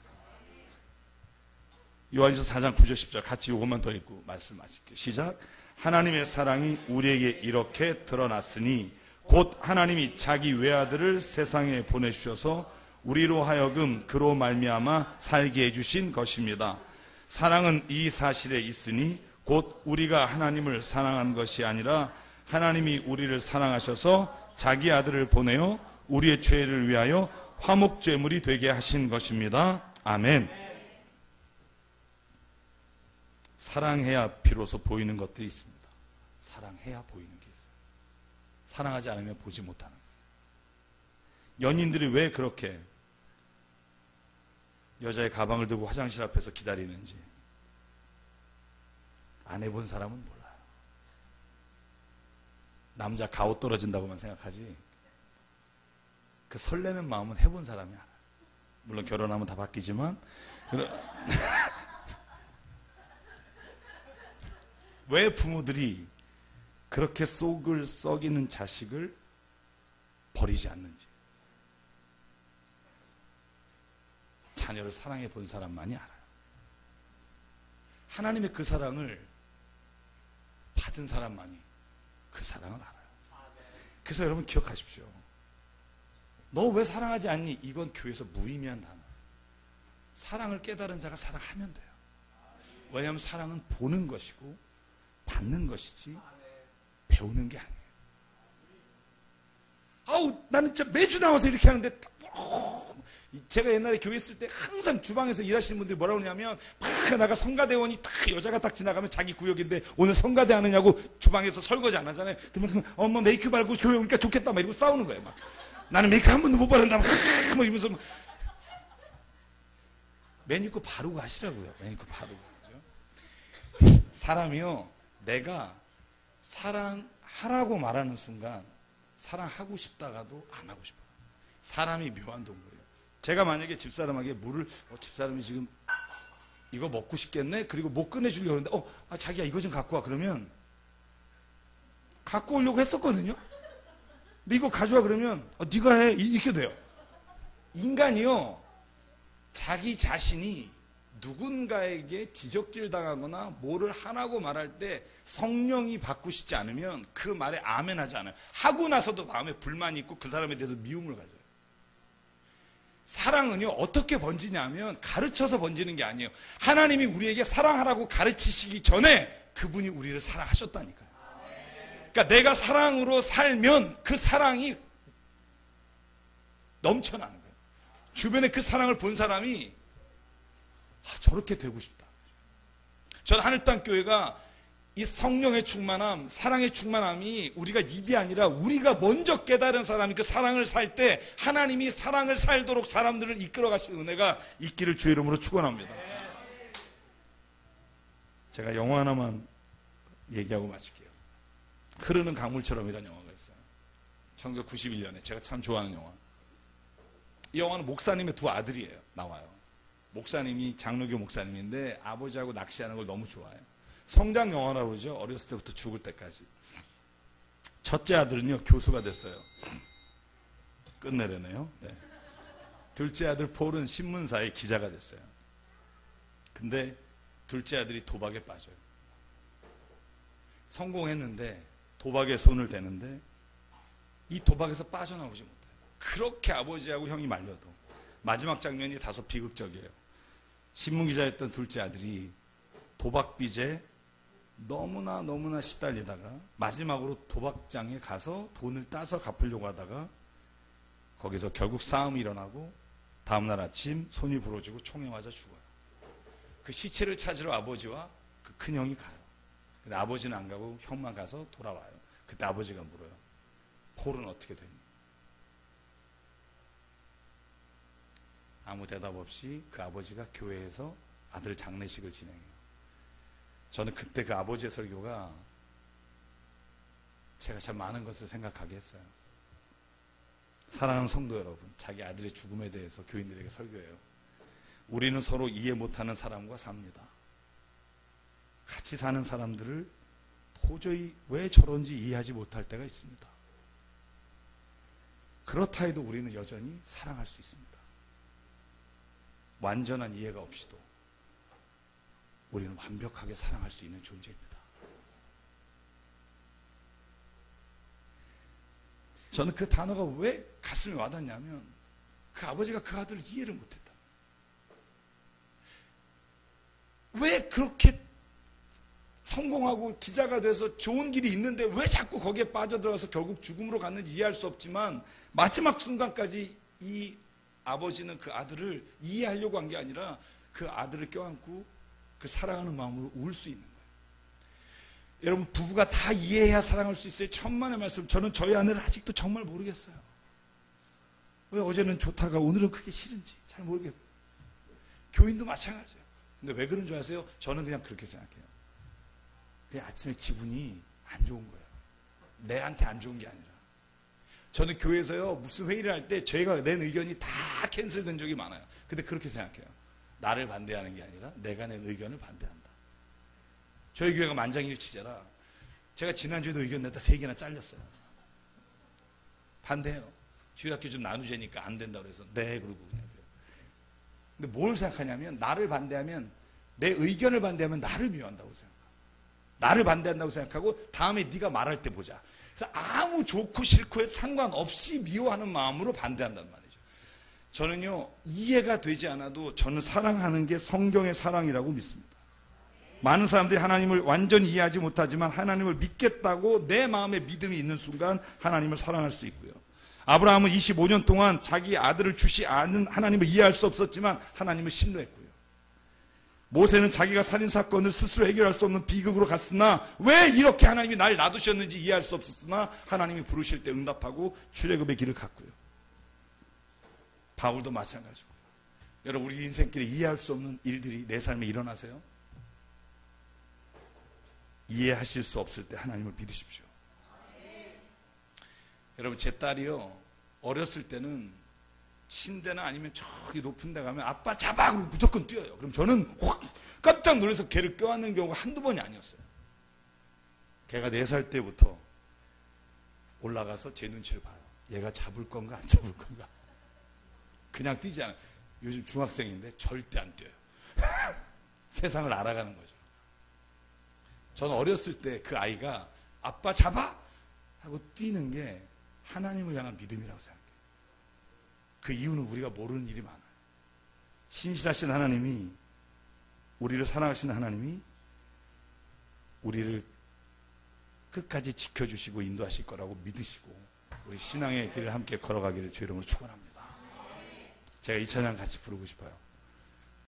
요한일서 4장 9절 10절 같이 이것만 더 읽고 말씀 마칠게요. 시작. 하나님의 사랑이 우리에게 이렇게 드러났으니 곧 하나님이 자기 외아들을 세상에 보내주셔서 우리로 하여금 그로 말미암아 살게 해주신 것입니다. 사랑은 이 사실에 있으니 곧 우리가 하나님을 사랑한 것이 아니라 하나님이 우리를 사랑하셔서 자기 아들을 보내어 우리의 죄를 위하여 화목제물이 되게 하신 것입니다. 아멘. 사랑해야 비로소 보이는 것들이 있습니다. 사랑해야 보이는 게 있어요. 사랑하지 않으면 보지 못하는 거예요. 연인들이 왜 그렇게 여자의 가방을 들고 화장실 앞에서 기다리는지 안 해본 사람은 몰라요. 남자 가오 떨어진다고만 생각하지 그 설레는 마음은 해본 사람이 알아요. 물론 결혼하면 다 바뀌지만 왜 부모들이 그렇게 속을 썩이는 자식을 버리지 않는지 자녀를 사랑해 본 사람만이 알아요. 하나님의 그 사랑을 받은 사람만이 그 사랑을 알아요. 그래서 여러분 기억하십시오. 너 왜 사랑하지 않니? 이건 교회에서 무의미한 단어. 사랑을 깨달은 자가 사랑하면 돼요. 왜냐하면 사랑은 보는 것이고 받는 것이지 배우는 게 아니에요. 아우 나는 진짜 매주 나와서 이렇게 하는데 제가 옛날에 교회 있을 때 항상 주방에서 일하시는 분들이 뭐라고 그러냐면 막 나가 성가대원이 딱 여자가 딱 지나가면 자기 구역인데 오늘 성가대 하느냐고 주방에서 설거지 안 하잖아요. 그러면 엄마 메이크 바르고 교회 오니까 좋겠다 막 이러고 싸우는 거예요. 막 나는 메이크 한 번도 못 바른다 막 이러면서 매니큐어 바르고 하시라고요. 매니큐어 바르고. 그죠? 사람이요 내가 사랑하라고 말하는 순간 사랑하고 싶다가도 안 하고 싶어요. 사람이 묘한 동물이에요. 제가 만약에 집사람에게 물을 집사람이 지금 이거 먹고 싶겠네? 그리고 못 꺼내주려고 하는데 자기야 이거 좀 갖고 와. 그러면 갖고 오려고 했었거든요. 근데 이거 가져와 그러면 네가 해. 이렇게 돼요. 인간이요 자기 자신이 누군가에게 지적질 당하거나 뭐를 하라고 말할 때 성령이 바꾸시지 않으면 그 말에 아멘 하지 않아요. 하고 나서도 마음에 불만이 있고 그 사람에 대해서 미움을 가져요. 사랑은요 어떻게 번지냐면 가르쳐서 번지는 게 아니에요. 하나님이 우리에게 사랑하라고 가르치시기 전에 그분이 우리를 사랑하셨다니까요. 그러니까 내가 사랑으로 살면 그 사랑이 넘쳐나는 거예요. 주변에 그 사랑을 본 사람이 저렇게 되고 싶다. 저는 하늘땅교회가 이 성령의 충만함, 사랑의 충만함이 우리가 입이 아니라 우리가 먼저 깨달은 사람이 그 사랑을 살 때 하나님이 사랑을 살도록 사람들을 이끌어 가시는 은혜가 있기를 주의 이름으로 축원합니다. 제가 영화 하나만 얘기하고 마칠게요. 흐르는 강물처럼이라는 영화가 있어요. 1991년에 제가 참 좋아하는 영화. 이 영화는 목사님의 두 아들이에요. 나와요. 목사님이 장로교 목사님인데 아버지하고 낚시하는 걸 너무 좋아해요. 성장 영화라고 그러죠. 어렸을 때부터 죽을 때까지. 첫째 아들은요 교수가 됐어요. 끝내려네요. 네. 둘째 아들 폴은 신문사의 기자가 됐어요. 근데 둘째 아들이 도박에 빠져요. 성공했는데 도박에 손을 대는데 이 도박에서 빠져나오지 못해요. 그렇게 아버지하고 형이 말려도 마지막 장면이 다소 비극적이에요. 신문기자였던 둘째 아들이 도박빚에 너무나 시달리다가 마지막으로 도박장에 가서 돈을 따서 갚으려고 하다가 거기서 결국 싸움이 일어나고 다음날 아침 손이 부러지고 총에 맞아 죽어요. 그 시체를 찾으러 아버지와 그 큰형이 가요. 근데 아버지는 안 가고 형만 가서 돌아와요. 그때 아버지가 물어요. 폴은 어떻게 됐니? 아무 대답 없이 그 아버지가 교회에서 아들 장례식을 진행해요. 저는 그때 그 아버지의 설교가 제가 참 많은 것을 생각하게 했어요. 사랑하는 성도 여러분, 자기 아들의 죽음에 대해서 교인들에게 설교해요. 우리는 서로 이해 못하는 사람과 삽니다. 같이 사는 사람들을 도저히 왜 저런지 이해하지 못할 때가 있습니다. 그렇다 해도 우리는 여전히 사랑할 수 있습니다. 완전한 이해가 없이도 우리는 완벽하게 사랑할 수 있는 존재입니다. 저는 그 단어가 왜 가슴에 와닿냐면 그 아버지가 그 아들을 이해를 못했다. 왜 그렇게 성공하고 기자가 돼서 좋은 길이 있는데 왜 자꾸 거기에 빠져들어가서 결국 죽음으로 갔는지 이해할 수 없지만 마지막 순간까지 이 아버지는 그 아들을 이해하려고 한 게 아니라 그 아들을 껴안고 그 사랑하는 마음으로 울 수 있는 거예요. 여러분, 부부가 다 이해해야 사랑할 수 있어요. 천만의 말씀. 저는 저희 아내를 아직도 정말 모르겠어요. 왜 어제는 좋다가 오늘은 그게 싫은지 잘 모르겠고. 교인도 마찬가지예요. 근데 왜 그런 줄 아세요? 저는 그냥 그렇게 생각해요. 그냥 아침에 기분이 안 좋은 거예요. 내한테 안 좋은 게 아니라. 저는 교회에서요, 무슨 회의를 할 때 제가 낸 의견이 다 캔슬된 적이 많아요. 근데 그렇게 생각해요. 나를 반대하는 게 아니라 내가 낸 의견을 반대한다. 저희 교회가 만장일치제라 제가 지난주에도 의견 냈다 3개나 잘렸어요. 반대해요. 주일학교 좀 나누자니까 안 된다고 그래서 네 그러고 그냥. 근데 뭘 생각하냐면 나를 반대하면 내 의견을 반대하면 나를 미워한다고 생각해요. 나를 반대한다고 생각하고 다음에 네가 말할 때 보자. 그래서 아무 좋고 싫고에 상관없이 미워하는 마음으로 반대한단 말이죠. 저는요, 이해가 되지 않아도 저는 사랑하는 게 성경의 사랑이라고 믿습니다. 많은 사람들이 하나님을 완전히 이해하지 못하지만 하나님을 믿겠다고 내 마음에 믿음이 있는 순간 하나님을 사랑할 수 있고요. 아브라함은 25년 동안 자기 아들을 주시 않은 하나님을 이해할 수 없었지만 하나님을 신뢰했고요. 모세는 자기가 살인사건을 스스로 해결할 수 없는 비극으로 갔으나 왜 이렇게 하나님이 날 놔두셨는지 이해할 수 없었으나 하나님이 부르실 때 응답하고 출애굽의 길을 갔고요. 바울도 마찬가지고요. 여러분, 우리 인생길에 이해할 수 없는 일들이 내 삶에 일어나세요? 이해하실 수 없을 때 하나님을 믿으십시오. 여러분, 제 딸이요, 어렸을 때는 침대나 아니면 저기 높은 데 가면 아빠 잡아! 그러고 무조건 뛰어요. 그럼 저는 확 깜짝 놀라서 걔를 껴안는 경우가 한두 번이 아니었어요. 걔가 4살 때부터 올라가서 제 눈치를 봐요. 얘가 잡을 건가 안 잡을 건가. 그냥 뛰지 않아요. 요즘 중학생인데 절대 안 뛰어요. 세상을 알아가는 거죠. 저는 어렸을 때 그 아이가 아빠 잡아! 하고 뛰는 게 하나님을 향한 믿음이라고 생각해요. 그 이유는 우리가 모르는 일이 많아요. 신실하신 하나님이, 우리를 사랑하시는 하나님이 우리를 끝까지 지켜주시고 인도하실 거라고 믿으시고 우리 신앙의 길을 함께 걸어가기를 주의 이름으로 축원합니다. 제가 이 찬양 같이 부르고 싶어요.